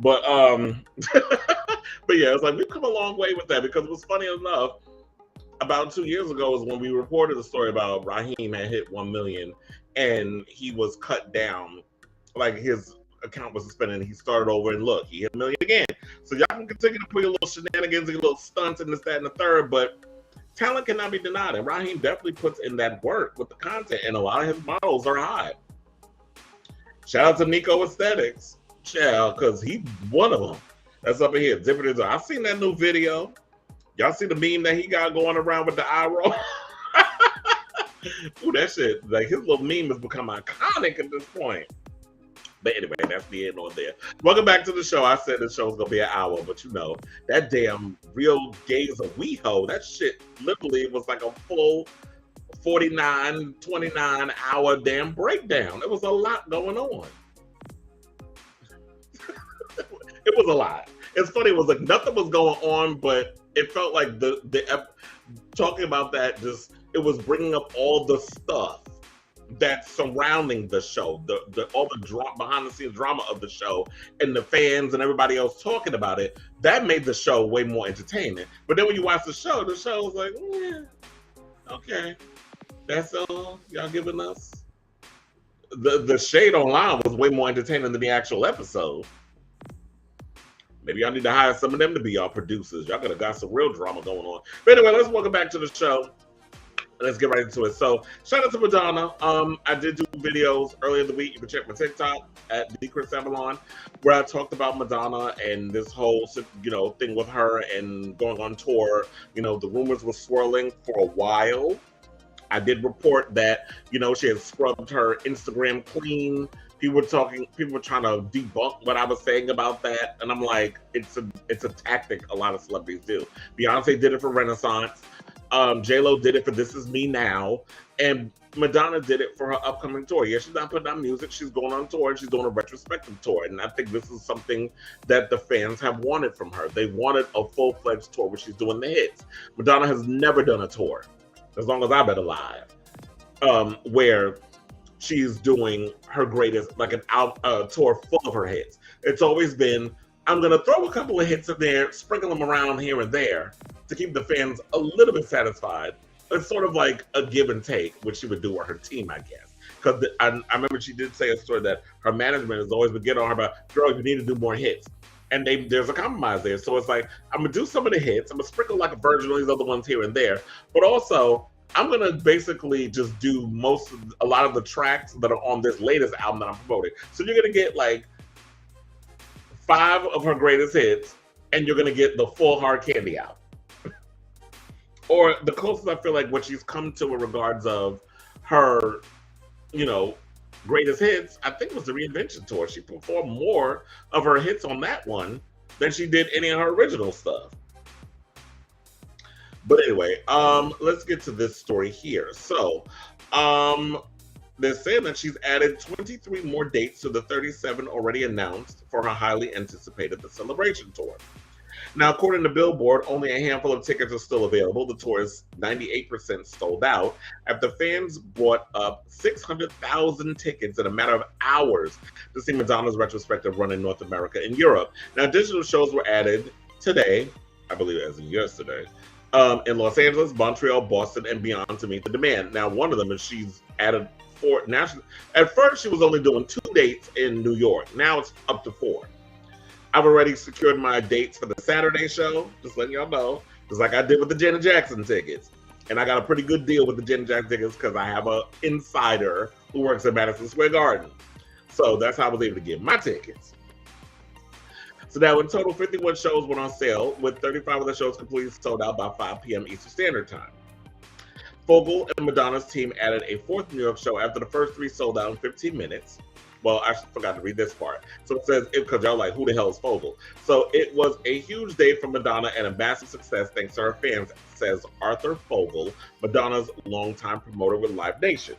But but yeah, it's like we've come a long way with that, because it was funny enough. About 2 years ago is when we reported the story about Raheem had hit 1 million and he was cut down. Like his account was suspended and he started over, and look, he hit 1 million again. So y'all can continue to put your little shenanigans and your little stunts and this, that, and the third, but talent cannot be denied. And Raheem definitely puts in that work with the content, and a lot of his models are hot. Shout out to Nico Aesthetics, child, because he's one of them. That's up in here. Dipping his. I've seen that new video. Y'all see the meme that he got going around with the eye roll? Ooh, that shit. Like his little meme has become iconic at this point. But anyway, that's the end on there. Welcome back to the show. I said the show's gonna be an hour, but you know, that damn Real Gays of WeHo, that shit literally was like a full 49, 29 hour damn breakdown. It was a lot going on. It was a lot. It's funny, it was like nothing was going on, but it felt like the talking about that just, it was bringing up all the stuff that's surrounding the show, all the behind the scenes drama of the show, and the fans and everybody else talking about it. That made the show way more entertaining. But then when you watch the show was like, yeah, okay, that's all y'all giving us. The shade online was way more entertaining than the actual episode. Maybe y'all need to hire some of them to be y'all producers. Y'all could have got some real drama going on. But anyway, let's welcome back to the show. Let's get right into it. So, shout out to Madonna. I did do videos earlier in the week. You can check my TikTok at Chris Avalon, where I talked about Madonna and this whole, thing with her and going on tour. You know, the rumors were swirling for a while. I did report that, she had scrubbed her Instagram clean. People were trying to debunk what I was saying about that, and I'm like, it's a tactic a lot of celebrities do. Beyonce did it for Renaissance. J-Lo did it for This Is Me Now, and Madonna did it for her upcoming tour. Yeah, she's not putting out music, she's going on tour, and she's doing a retrospective tour, and I think this is something that the fans have wanted from her. They wanted a full-fledged tour where she's doing the hits. Madonna has never done a tour, as long as I've been alive, where she's doing her greatest, like a tour full of her hits. It's always been, I'm going to throw a couple of hits in there, sprinkle them around here and there to keep the fans a little bit satisfied. It's sort of like a give and take, which she would do with her team, I guess. Because I remember she did say a story that her management has always been getting on her about, girl, you need to do more hits. And there's a compromise there. So it's like, I'm going to do some of the hits. I'm going to sprinkle like a version of these other ones here and there. But also, I'm going to basically just do a lot of the tracks that are on this latest album that I'm promoting. So you're going to get like 5 of her greatest hits, and you're going to get the full Hard Candy out. Or the closest I feel like what she's come to in regards of her, greatest hits, I think was the Reinvention Tour. She performed more of her hits on that one than she did any of her original stuff. But anyway, let's get to this story here. So, they're saying that she's added 23 more dates to the 37 already announced for her highly anticipated The Celebration Tour. Now, according to Billboard, only a handful of tickets are still available. The tour is 98% sold out after fans bought up 600,000 tickets in a matter of hours to see Madonna's retrospective run in North America and Europe. Now, additional shows were added today, I believe as in yesterday, in Los Angeles, Montreal, Boston, and beyond to meet the demand. Now, one of them is she's added 4 national. At first, she was only doing 2 dates in New York. Now it's up to 4. I've already secured my dates for the Saturday show, just letting y'all know, just like I did with the Janet Jackson tickets. And I got a pretty good deal with the Janet Jackson tickets because I have an insider who works at Madison Square Garden. So that's how I was able to get my tickets. So now in total, 51 shows went on sale, with 35 of the shows completely sold out by 5 p.m. Eastern Standard Time. Fogel and Madonna's team added a 4th New York show after the first 3 sold out in 15 minutes. Well, I forgot to read this part. So it says, because y'all like, who the hell is Fogel? So it was a huge day for Madonna and a massive success thanks to her fans, says Arthur Fogel, Madonna's longtime promoter with Live Nation.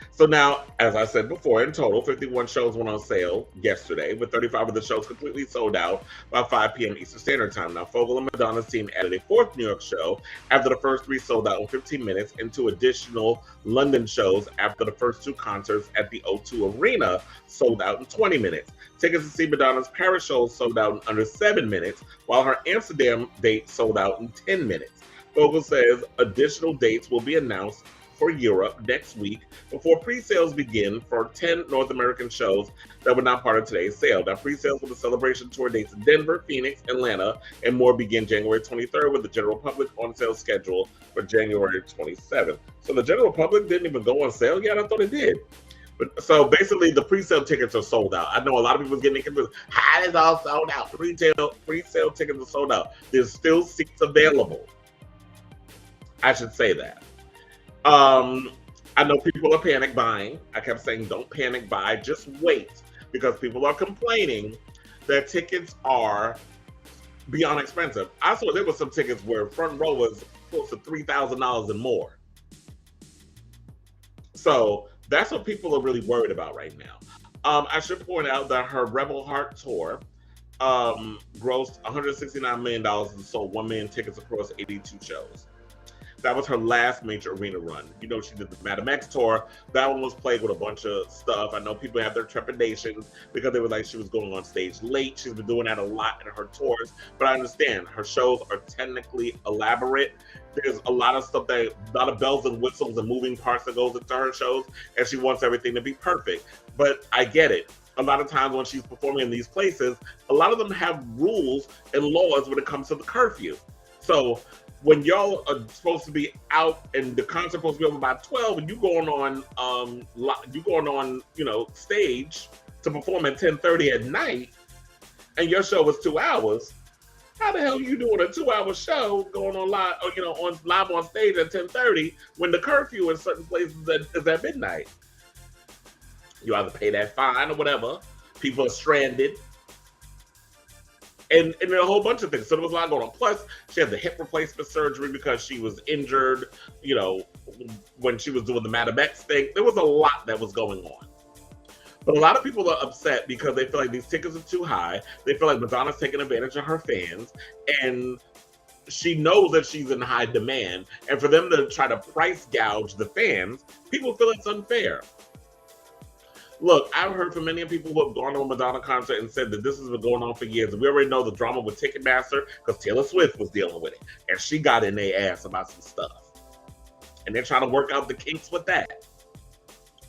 So now, as I said before, in total, 51 shows went on sale yesterday, with 35 of the shows completely sold out by 5 p.m. Eastern Standard Time. Now, Fogel and Madonna's team added a 4th New York show after the first 3 sold out in 15 minutes, and 2 additional London shows after the first 2 concerts at the O2 Arena sold out in 20 minutes. Tickets to see Madonna's Paris shows sold out in under 7 minutes, while her Amsterdam date sold out in 10 minutes. Fogel says additional dates will be announced for Europe next week before pre-sales begin for 10 North American shows that were not part of today's sale. Now, pre-sales for the Celebration Tour dates in Denver, Phoenix, Atlanta, and more begin January 23rd, with the general public on sale schedule for January 27th. So the general public didn't even go on sale yet? I thought it did. But so basically, the pre-sale tickets are sold out. I know a lot of people getting confused. How is all sold out? Pre-sale tickets are sold out. There's still seats available. I should say that. I know people are panic buying. I kept saying, don't panic buy, just wait, because people are complaining that tickets are beyond expensive. I saw there were some tickets where front row was close to $3,000 and more. So that's what people are really worried about right now. I should point out that her Rebel Heart tour grossed $169 million and sold 1 million tickets across 82 shows. That was her last major arena run. You know, she did the Madam X tour. That one was plagued with a bunch of stuff. I know people have their trepidations because they were like she was going on stage late. She's been doing that a lot in her tours. But I understand her shows are technically elaborate. There's a lot of stuff a lot of bells and whistles and moving parts that goes into her shows, and she wants everything to be perfect. But I get it. A lot of times when she's performing in these places, a lot of them have rules and laws when it comes to the curfew. So when y'all are supposed to be out and the concert's supposed to be over by 12 and you going on stage to perform at 10:30 at night and your show was 2 hours, how the hell are you doing a 2-hour show going on live, live on stage at 10:30 when the curfew in certain places is at midnight? You either pay that fine or whatever. People are stranded. And a whole bunch of things. So there was a lot going on. Plus, she had the hip replacement surgery because she was injured, when she was doing the Madam X thing. There was a lot that was going on. But a lot of people are upset because they feel like these tickets are too high. They feel like Madonna's taking advantage of her fans. And she knows that she's in high demand. And for them to try to price gouge the fans, people feel it's unfair. Look, I've heard from many people who have gone to a Madonna concert and said that this has been going on for years. And we already know the drama with Ticketmaster because Taylor Swift was dealing with it. And she got in their ass about some stuff. And they're trying to work out the kinks with that.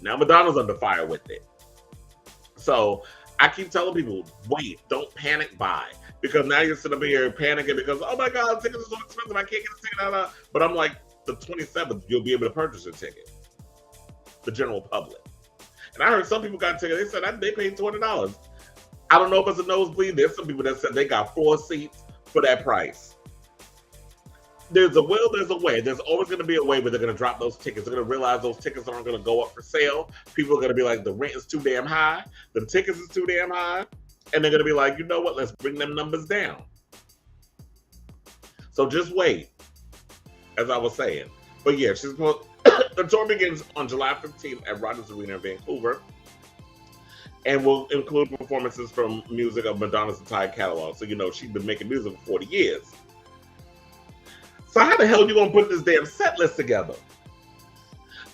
Now Madonna's under fire with it. So I keep telling people, wait, don't panic buy. Because now you're sitting up here panicking because, oh my God, tickets are so expensive, I can't get a ticket out. But I'm like, the 27th, you'll be able to purchase a ticket. The general public. And I heard some people got tickets. They said they paid $200. I don't know if it's a nosebleed. There's some people that said they got 4 seats for that price. There's a will, there's a way. There's always going to be a way where they're going to drop those tickets. They're going to realize those tickets aren't going to go up for sale. People are going to be like, the rent is too damn high. The tickets is too damn high. And they're going to be like, you know what? Let's bring them numbers down. So just wait, as I was saying. But yeah, she's supposed. The tour begins on July 15th at Rogers Arena in Vancouver and will include performances from music of Madonna's entire catalog. So, she's been making music for 40 years. So how the hell are you going to put this damn set list together?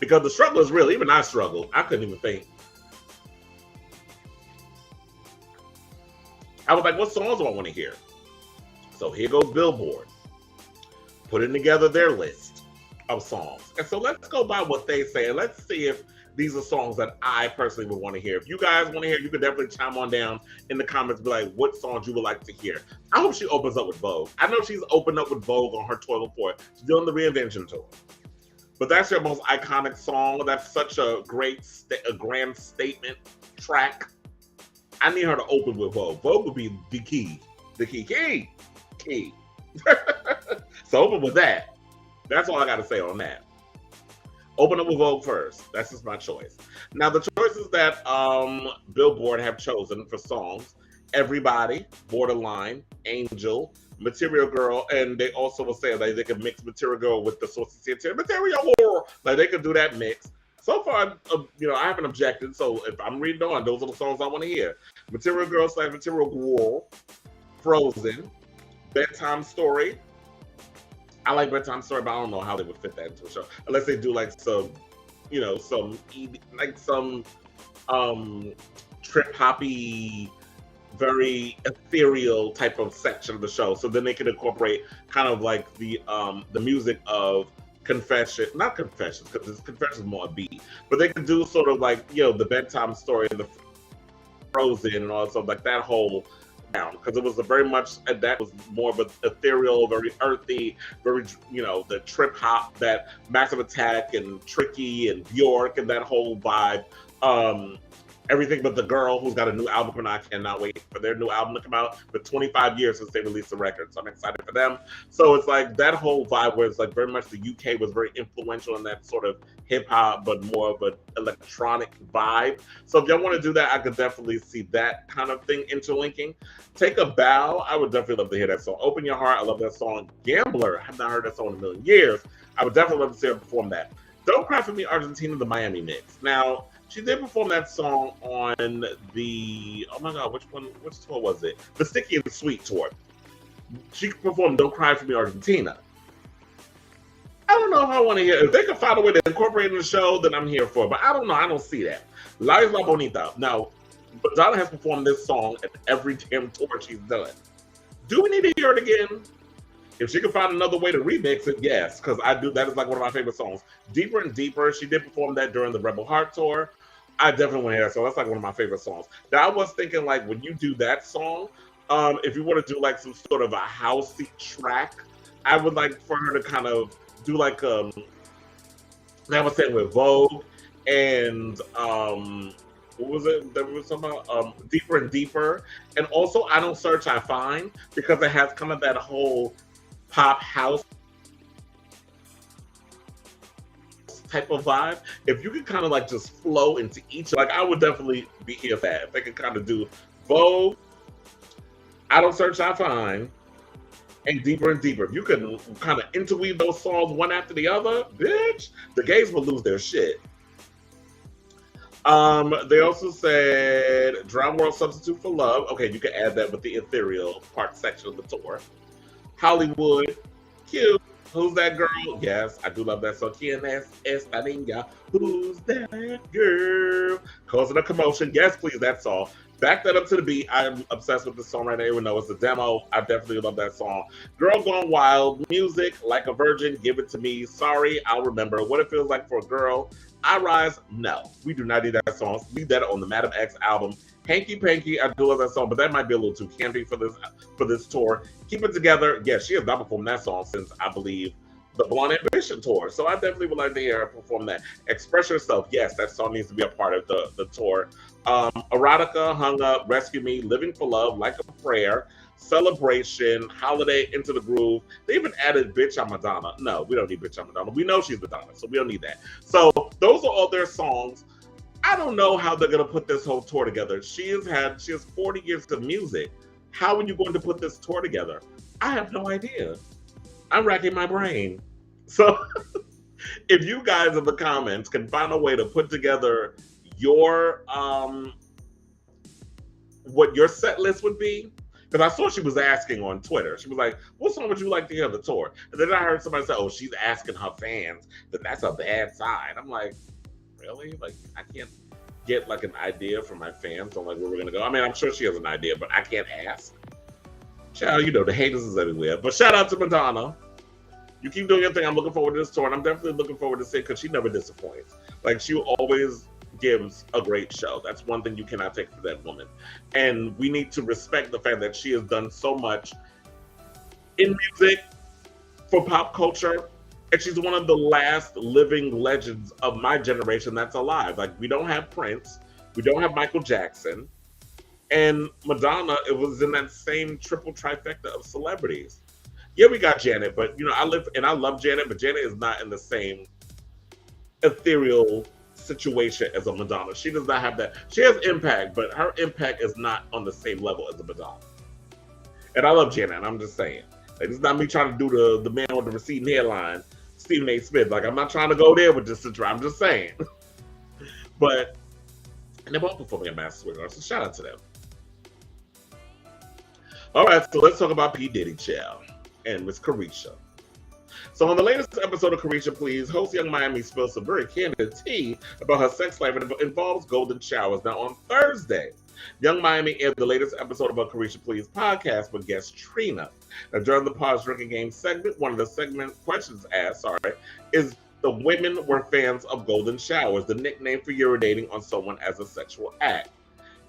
Because the struggle is real. Even I struggled. I couldn't even think. I was like, what songs do I want to hear? So here goes Billboard, putting together their list of songs. And so let's go by what they say and let's see if these are songs that I personally would want to hear. If you guys want to hear, you can definitely chime on down in the comments, be like, what songs you would like to hear. I hope she opens up with Vogue. I know she's opened up with Vogue on her tour before. She's doing the Reinvention tour. But that's your most iconic song. That's such a great, grand statement track. I need her to open with Vogue. Vogue would be the key. The key. So open with that. That's all I got to say on that. Open up with Vogue first. That's just my choice. Now, the choices that Billboard have chosen for songs, Everybody, Borderline, Angel, Material Girl, and they also will say that they could mix Material Girl with the Source of Material Girl. Like, they could do that mix. So far, I haven't objected, so if I'm reading on, those are the songs I want to hear. Material Girl / Material Girl, Frozen, Bedtime Story. I like Bedtime Story, but I don't know how they would fit that into a show. Unless they do like some trip hoppy, very ethereal type of section of the show. So then they can incorporate kind of like the music of not Confessions, because Confessions is more a beat, but they can do sort of like, the Bedtime Story and the Frozen and all that stuff, like that whole down, because it was very much, that was more of an ethereal, very earthy, very, the trip hop that Massive Attack and Tricky and Bjork and that whole vibe Everything But the Girl, who's got a new album coming out. I cannot wait for their new album to come out. For 25 years since they released the record, so I'm excited for them. So it's like that whole vibe where it's like very much the UK was very influential in that sort of hip hop, but more of an electronic vibe. So if y'all want to do that, I could definitely see that kind of thing interlinking. Take a Bow, I would definitely love to hear that song. Open Your Heart, I love that song. Gambler, I have not heard that song in a million years. I would definitely love to see her perform that. Don't Cry For Me, Argentina, the Miami mix. Now, she did perform that song on the, oh my God, which tour was it? The Sticky and the Sweet tour. She performed Don't Cry For Me, Argentina. I don't know if I want to hear, if they can find a way to incorporate it in the show, then I'm here for it. But I don't know, I don't see that. La Isla Bonita. Now, Madonna has performed this song at every damn tour she's done. Do we need to hear it again? If she can find another way to remix it, yes, because I do. That is like one of my favorite songs. Deeper and Deeper, she did perform that during the Rebel Heart tour. I definitely want to hear that. So that's like one of my favorite songs. Now I was thinking like when you do that song, if you want to do like some sort of a housey track, I would like for her to kind of do like I was saying with Vogue and what was it? There was something Deeper and Deeper, and also I Don't Search, I Find, because it has kind of that whole pop house type of vibe. If you could kind of like just flow into each, like I would definitely be here for that. If they could kind of do Vogue, I Don't Search, I Find, and Deeper and Deeper. If you could kind of interweave those songs one after the other, bitch, the gays will lose their shit. They also said Drown World Substitute for Love. Okay, you can add that with the ethereal part section of the tour. Hollywood, cute. Who's That Girl? Yes, I do love that song. ¿Quién es esta niña? Who's that girl? Causing a Commotion. Yes, please, that song. Back that up to the beat. I'm obsessed with this song right now, even though it's a demo. I definitely love that song. Girl Gone Wild. Music, Like a Virgin. Give It to Me. Sorry, I'll Remember. What It Feels Like for a Girl. I Rise. No, we do not need that song. Leave that on the Madam X album. Hanky Panky, I do love that song, but that might be a little too campy for this tour. Keep It Together. Yeah, she has not performed that song since, I believe, the Blonde Ambition tour. So I definitely would like to hear her perform that. Express Yourself. Yes, that song needs to be a part of the tour. Erotica, Hung Up, Rescue Me, Living for Love, Like a Prayer, Celebration, Holiday, Into the Groove. They even added Bitch I'm Madonna. No, we don't need Bitch I'm Madonna. We know she's Madonna, so we don't need that. So those are all their songs. I don't know how they're gonna put this whole tour together. She has 40 years of music. How are you going to put this tour together? I have no idea. I'm racking my brain. So if you guys in the comments can find a way to put together your what your set list would be, because I saw she was asking on Twitter. She was like, what song would you like to hear on the tour? And then I heard somebody say, oh, she's asking her fans, but that's a bad sign. I'm like, really? Like, I can't get like an idea from my fans on like where we're gonna go. I mean, I'm sure she has an idea, but I can't ask. Child, you know, the haters is everywhere. But shout out to Madonna. You keep doing your thing. I'm looking forward to this tour, and I'm definitely looking forward to see it because she never disappoints. Like, she always gives a great show. That's one thing you cannot take from that woman. And we need to respect the fact that she has done so much in music for pop culture. And she's one of the last living legends of my generation that's alive. Like, we don't have Prince. We don't have Michael Jackson. And Madonna, it was in that same triple trifecta of celebrities. Yeah, we got Janet, but, you know, I love Janet, but Janet is not in the same ethereal situation as a Madonna. She does not have that. She has impact, but her impact is not on the same level as a Madonna. And I love Janet, and I'm just saying. Like, it's not me trying to do the man with the receding hairline, Stephen A. Smith. Like, I'm not trying to go there with this situation. I'm just saying. But, and they're both performing at Madison Square Garden, so shout out to them. All right, so let's talk about P. Diddy, child, and Miss Carisha. So on the latest episode of Carisha Please, host Young Miami spills some very candid tea about her sex life, and it involves golden showers. Now on Thursday, Young Miami aired the latest episode of a Carisha Please podcast with guest Trina. Now during the Pause Drinking Game segment, one of the segment questions asked, is the women were fans of golden showers, the nickname for urinating on someone as a sexual act.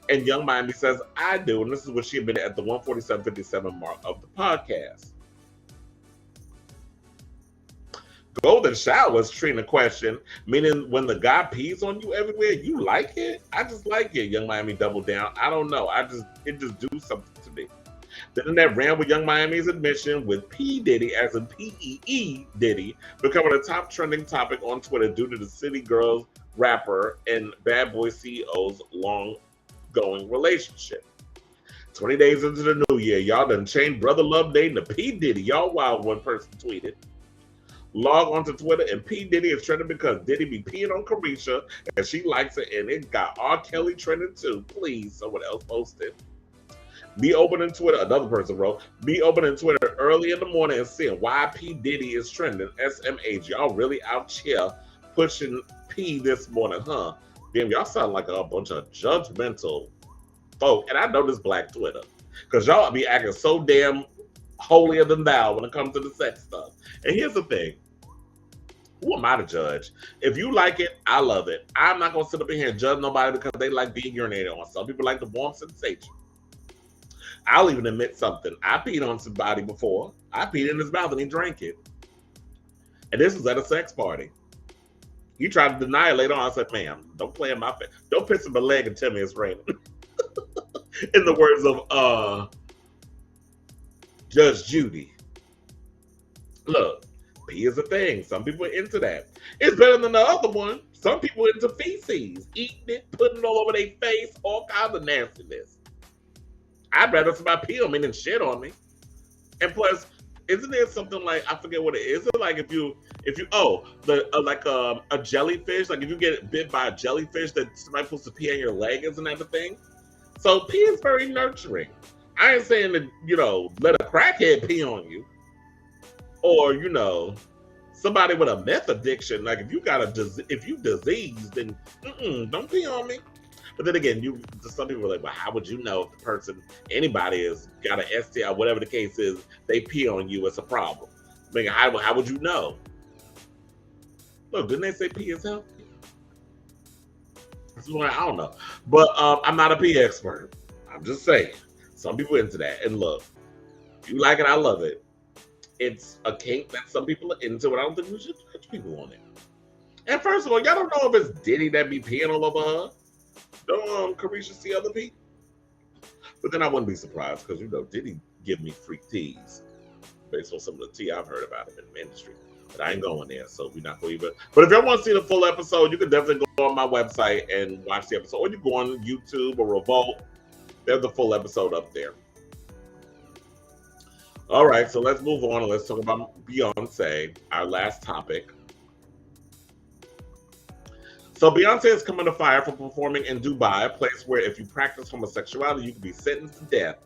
And Young Miami says, I do, and this is what she admitted at the 147.57 mark of the podcast. Golden showers, Trina question, meaning when the guy pees on you everywhere, you like it? I just like it. Young Miami doubled down. I don't know. It just do something to me. The internet ran with Young Miami's admission with P. Diddy, as in P-E-E Diddy, becoming a top trending topic on Twitter due to the City Girls rapper and Bad Boy CEO's long-going relationship. 20 days into the new year, y'all done changed Brother Love dating to P. Diddy. Y'all wild, one person tweeted. Log onto Twitter and P. Diddy is trending because Diddy be peeing on Carisha and she likes it, and it got R. Kelly trending too. Please, someone else posted. Be opening Twitter, another person wrote, be opening Twitter early in the morning and seeing why P. Diddy is trending. SMH, y'all really out here pushing P this morning, huh? Damn, y'all sound like a bunch of judgmental folk. And I know this Black Twitter, because y'all be acting so damn holier than thou when it comes to the sex stuff. And here's the thing. Who am I to judge? If you like it, I love it. I'm not going to sit up in here and judge nobody because they like being urinated on. Some people like the warm sensation. I'll even admit something. I peed on somebody before. I peed in his mouth and he drank it. And this was at a sex party. He tried to deny it later on. I said, ma'am, don't play in my face. Don't piss in my leg and tell me it's raining. In the words of Judge Judy. Look, pee is a thing. Some people are into that. It's better than the other one. Some people are into feces, eating it, putting it all over their face, all kinds of nastiness. I'd rather somebody pee on me than shit on me. And plus, isn't there something like, I forget what it is. It's like a jellyfish, like if you get bit by a jellyfish that somebody's supposed to pee on your leg, isn't that the thing? So pee is very nurturing. I ain't saying that, let a crackhead pee on you. Or, somebody with a meth addiction. Like if you diseased, then don't pee on me. But then again, some people are like, well, how would you know if anybody has got an STI, whatever the case is, they pee on you, it's a problem. I mean, how would you know? Look, didn't they say pee is healthy? That's what I don't know. But I'm not a pee expert. I'm just saying. Some people into that. And look, if you like it, I love it. It's a kink that some people are into, and I don't think we should judge people on it. And first of all, y'all don't know if it's Diddy that be peeing all over her. Don't Carisha see other people? But then I wouldn't be surprised because, Diddy give me freak teas based on some of the tea I've heard about him in the industry. But I ain't going there, so we're not going to even. But if y'all want to see the full episode, you can definitely go on my website and watch the episode. Or you go on YouTube or Revolt. There's the full episode up there. All right, so let's move on and let's talk about Beyoncé, our last topic. So Beyoncé is coming to fire for performing in Dubai, a place where if you practice homosexuality, you can be sentenced to death.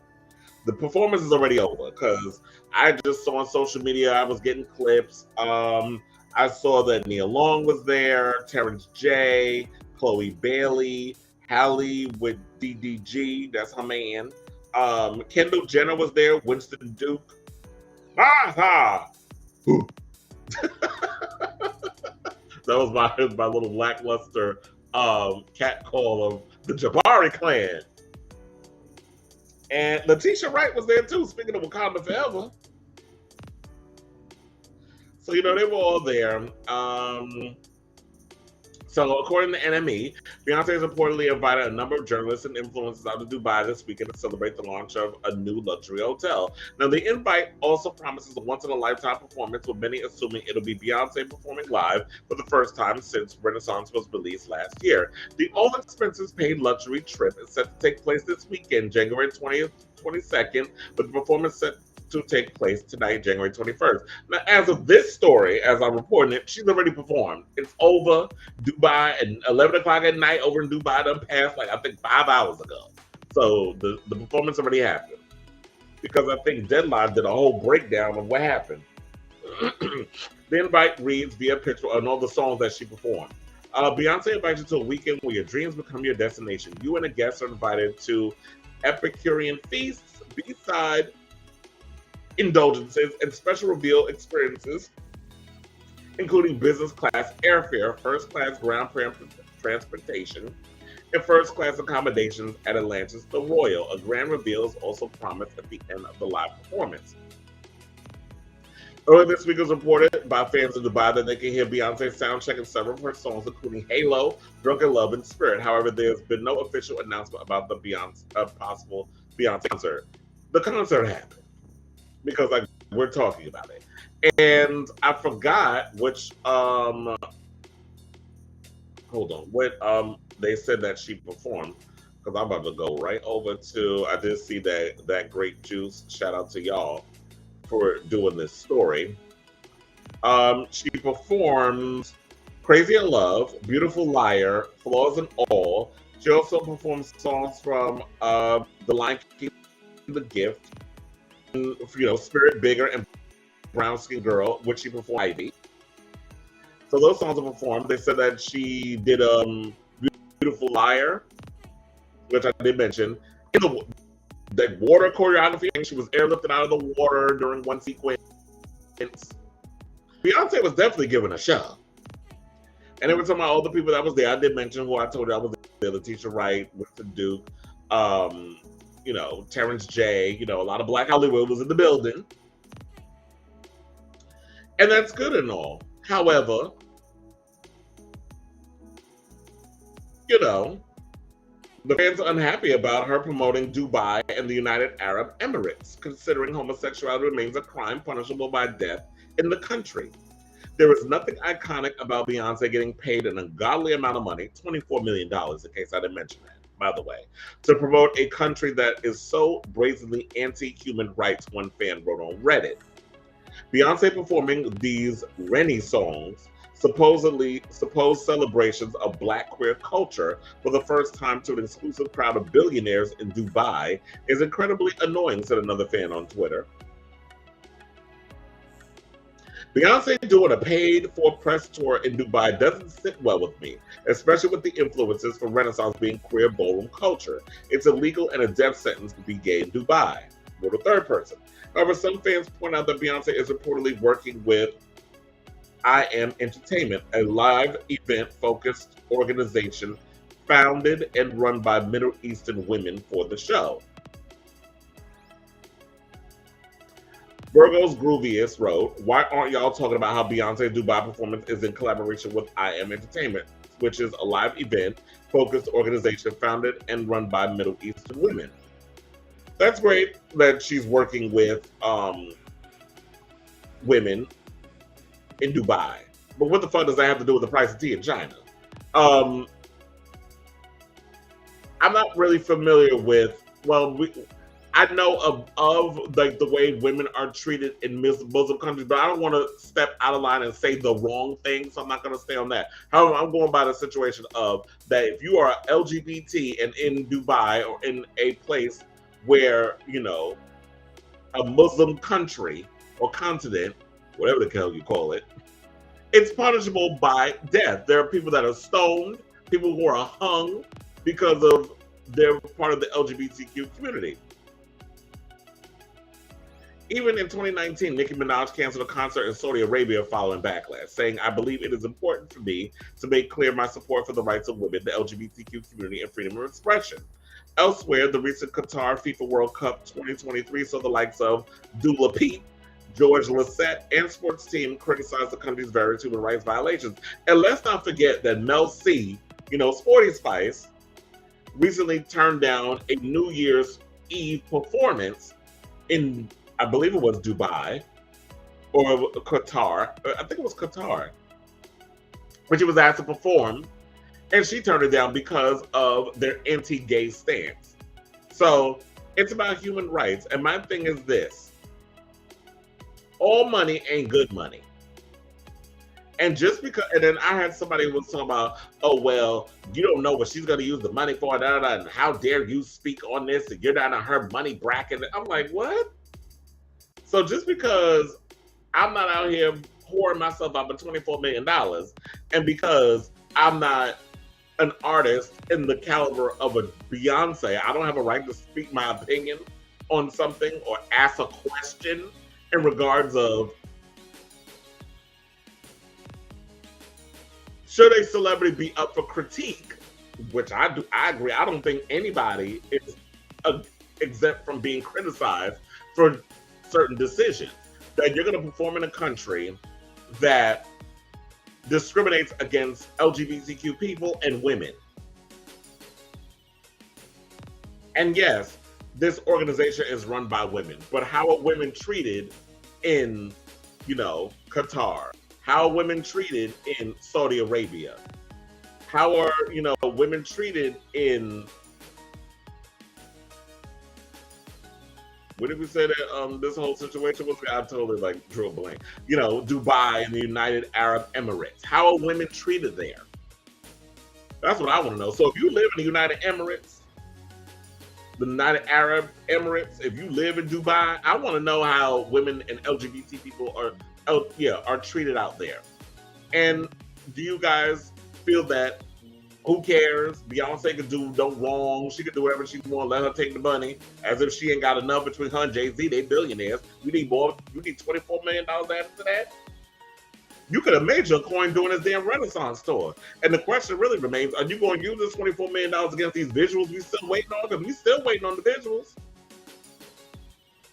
The performance is already over because I just saw on social media, I was getting clips. I saw that Nia Long was there, Terrence J, Chloe Bailey, Halle with DDG, that's her man. Kendall Jenner was there, Winston Duke. Martha! That was my little lackluster cat call of the Jabari clan. And Letitia Wright was there too, speaking of Wakanda Forever. So, they were all there. So, according to NME, Beyoncé has reportedly invited a number of journalists and influencers out to Dubai this weekend to celebrate the launch of a new luxury hotel. Now, the invite also promises a once-in-a-lifetime performance, with many assuming it'll be Beyoncé performing live for the first time since Renaissance was released last year. The all-expenses-paid luxury trip is set to take place this weekend, January 20th, 22nd, with the performance set to take place tonight, January 21st. Now, as of this story, as I'm reporting it, she's already performed. It's over. Dubai at 11 o'clock at night over in Dubai done passed, I think 5 hours ago. So the performance already happened. Because I think Deadline did a whole breakdown of what happened. The invite reads via picture on all the songs that she performed. Beyoncé invites you to a weekend where your dreams become your destination. You and a guest are invited to Epicurean feasts, B-side indulgences, and special reveal experiences, including business class airfare, first class ground transportation, and first class accommodations at Atlantis The Royal. A grand reveal is also promised at the end of the live performance. Earlier this week, it was reported by fans in Dubai that they can hear Beyonce soundchecking several of her songs, including Halo, Drunken Love, and Spirit. However, there's been no official announcement about the possible Beyonce concert. The concert happened because we're talking about it. And I forgot which hold on, what they said that she performed, because I'm about to go right over to, I did see that Grape Juice, shout out to y'all for doing this story. She performed Crazy in Love, Beautiful Liar, Flaws and All. She also performed songs from The Lion King, The Gift, Spirit Bigger, and Brown Skin Girl, which she performed Ivy. So those songs are performed. They said that she did Beautiful Liar, which I did mention. In the water choreography, she was airlifted out of the water during one sequence. Beyonce was definitely giving a show. And they were talking about all the people that was there. I did mention who I told you I was there. Letitia Wright, Winston Duke, Terrence J. A lot of Black Hollywood was in the building. And that's good and all. However, the fans are unhappy about her promoting Dubai and the United Arab Emirates, considering homosexuality remains a crime punishable by death in the country. There is nothing iconic about Beyonce getting paid an ungodly amount of money, $24 million, in case I didn't mention that, by the way, to promote a country that is so brazenly anti-human rights, one fan wrote on Reddit. Beyonce performing these Rennie songs, supposed celebrations of Black queer culture for the first time to an exclusive crowd of billionaires in Dubai, is incredibly annoying, said another fan on Twitter. Beyonce doing a paid-for press tour in Dubai doesn't sit well with me, especially with the influences from Renaissance being queer ballroom culture. It's illegal and a death sentence to be gay in Dubai, wrote a third person. However, some fans point out that Beyonce is reportedly working with I Am Entertainment, a live event-focused organization founded and run by Middle Eastern women for the show. Virgo's Grooviest wrote, "Why aren't y'all talking about how Beyonce's Dubai performance is in collaboration with I Am Entertainment, which is a live event-focused organization founded and run by Middle Eastern women?" That's great that she's working with women in Dubai. But what the fuck does that have to do with the price of tea in China? I'm not really familiar with, I know of the way women are treated in Muslim countries, but I don't want to step out of line and say the wrong thing, so I'm not going to stay on that. However, I'm going by the situation of that if you are LGBT and in Dubai or in a place where, a Muslim country or continent, whatever the hell you call it, it's punishable by death. There are people that are stoned, people who are hung because of they're part of the LGBTQ community. Even in 2019, Nicki Minaj canceled a concert in Saudi Arabia following backlash, saying, "I believe it is important for me to make clear my support for the rights of women, the LGBTQ community, and freedom of expression." Elsewhere, the recent Qatar FIFA World Cup 2023 saw the likes of Dula Peep, George Lissette, and sports team criticized the country's various human rights violations. And let's not forget that Mel C, Sporty Spice, recently turned down a New Year's Eve performance in, I believe it was Dubai or Qatar. I think it was Qatar, when she was asked to perform, and she turned it down because of their anti-gay stance. So it's about human rights. And my thing is this: all money ain't good money. And just because, and then I had somebody who was talking about, oh, well, you don't know what she's going to use the money for, and how dare you speak on this, and you're not on her money bracket. I'm like, what? So just because I'm not out here pouring myself out for $24 million, and because I'm not an artist in the caliber of a Beyonce, I don't have a right to speak my opinion on something or ask a question in regards of, should a celebrity be up for critique? Which I agree. I don't think anybody is exempt from being criticized for certain decisions. that you're going to perform in a country that discriminates against LGBTQ people and women. And yes, this organization is run by women, but how are women treated in, Qatar? How are women treated in Saudi Arabia? How are, women treated in, what did we say that this whole situation was? I totally drew a blank. Dubai and the United Arab Emirates. How are women treated there? That's what I want to know. So if you live in the United Emirates, the United Arab Emirates, if you live in Dubai, I want to know how women and LGBT people are treated out there. And do you guys feel that who cares? Beyonce could do no wrong. She could do whatever she wants. Let her take the money, as if she ain't got enough between her and Jay-Z. They billionaires. You need more. You need $24 million added to that. You could have made your coin doing this damn Renaissance store. And the question really remains: are you going to use this $24 million against these visuals we still waiting on? Because we still waiting on the visuals.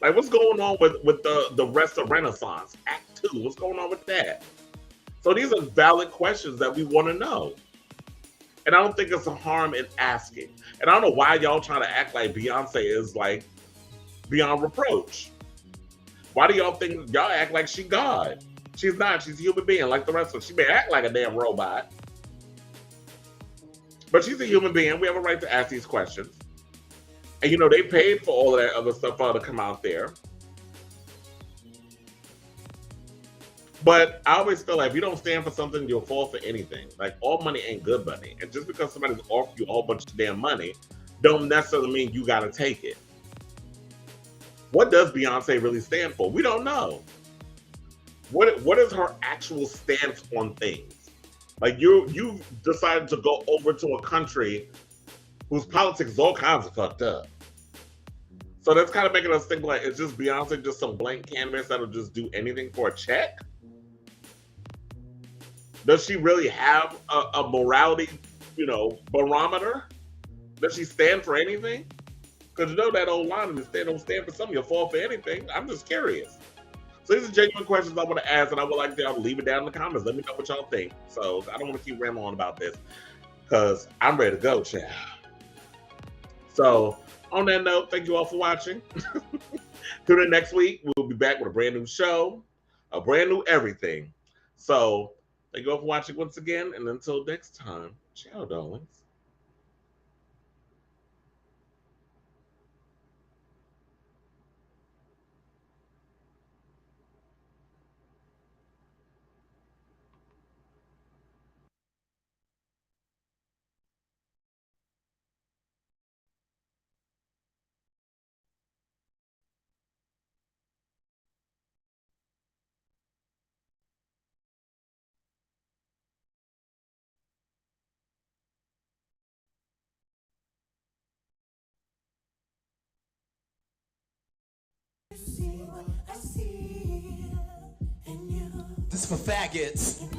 Like, what's going on with the rest of Renaissance Act 2? What's going on with that? So these are valid questions that we want to know. And I don't think it's a harm in asking. And I don't know why y'all trying to act like Beyonce is beyond reproach. Why do y'all think y'all act like she God? She's not. She's a human being like the rest of us. She may act like a damn robot, but she's a human being. We have a right to ask these questions. And they paid for all of that other stuff to come out there. But I always feel like if you don't stand for something, you'll fall for anything. Like, all money ain't good money. And just because somebody's offered you a whole bunch of damn money, don't necessarily mean you got to take it. What does Beyonce really stand for? We don't know. What is her actual stance on things? Like, you decided to go over to a country whose politics is all kinds of fucked up. So that's kind of making us think like, is just Beyonce just some blank canvas that'll just do anything for a check? Does she really have a morality, barometer? Does she stand for anything? Because that old line, if you don't stand for something, you'll fall for anything. I'm just curious. So these are genuine questions I want to ask, and I would like y'all to leave it down in the comments. Let me know what y'all think. So I don't want to keep rambling on about this, because I'm ready to go, child. So on that note, thank you all for watching. Tune in next week. We'll be back with a brand new show, a brand new everything. So thank you all for watching once again, and until next time, ciao, darlings. This is for faggots.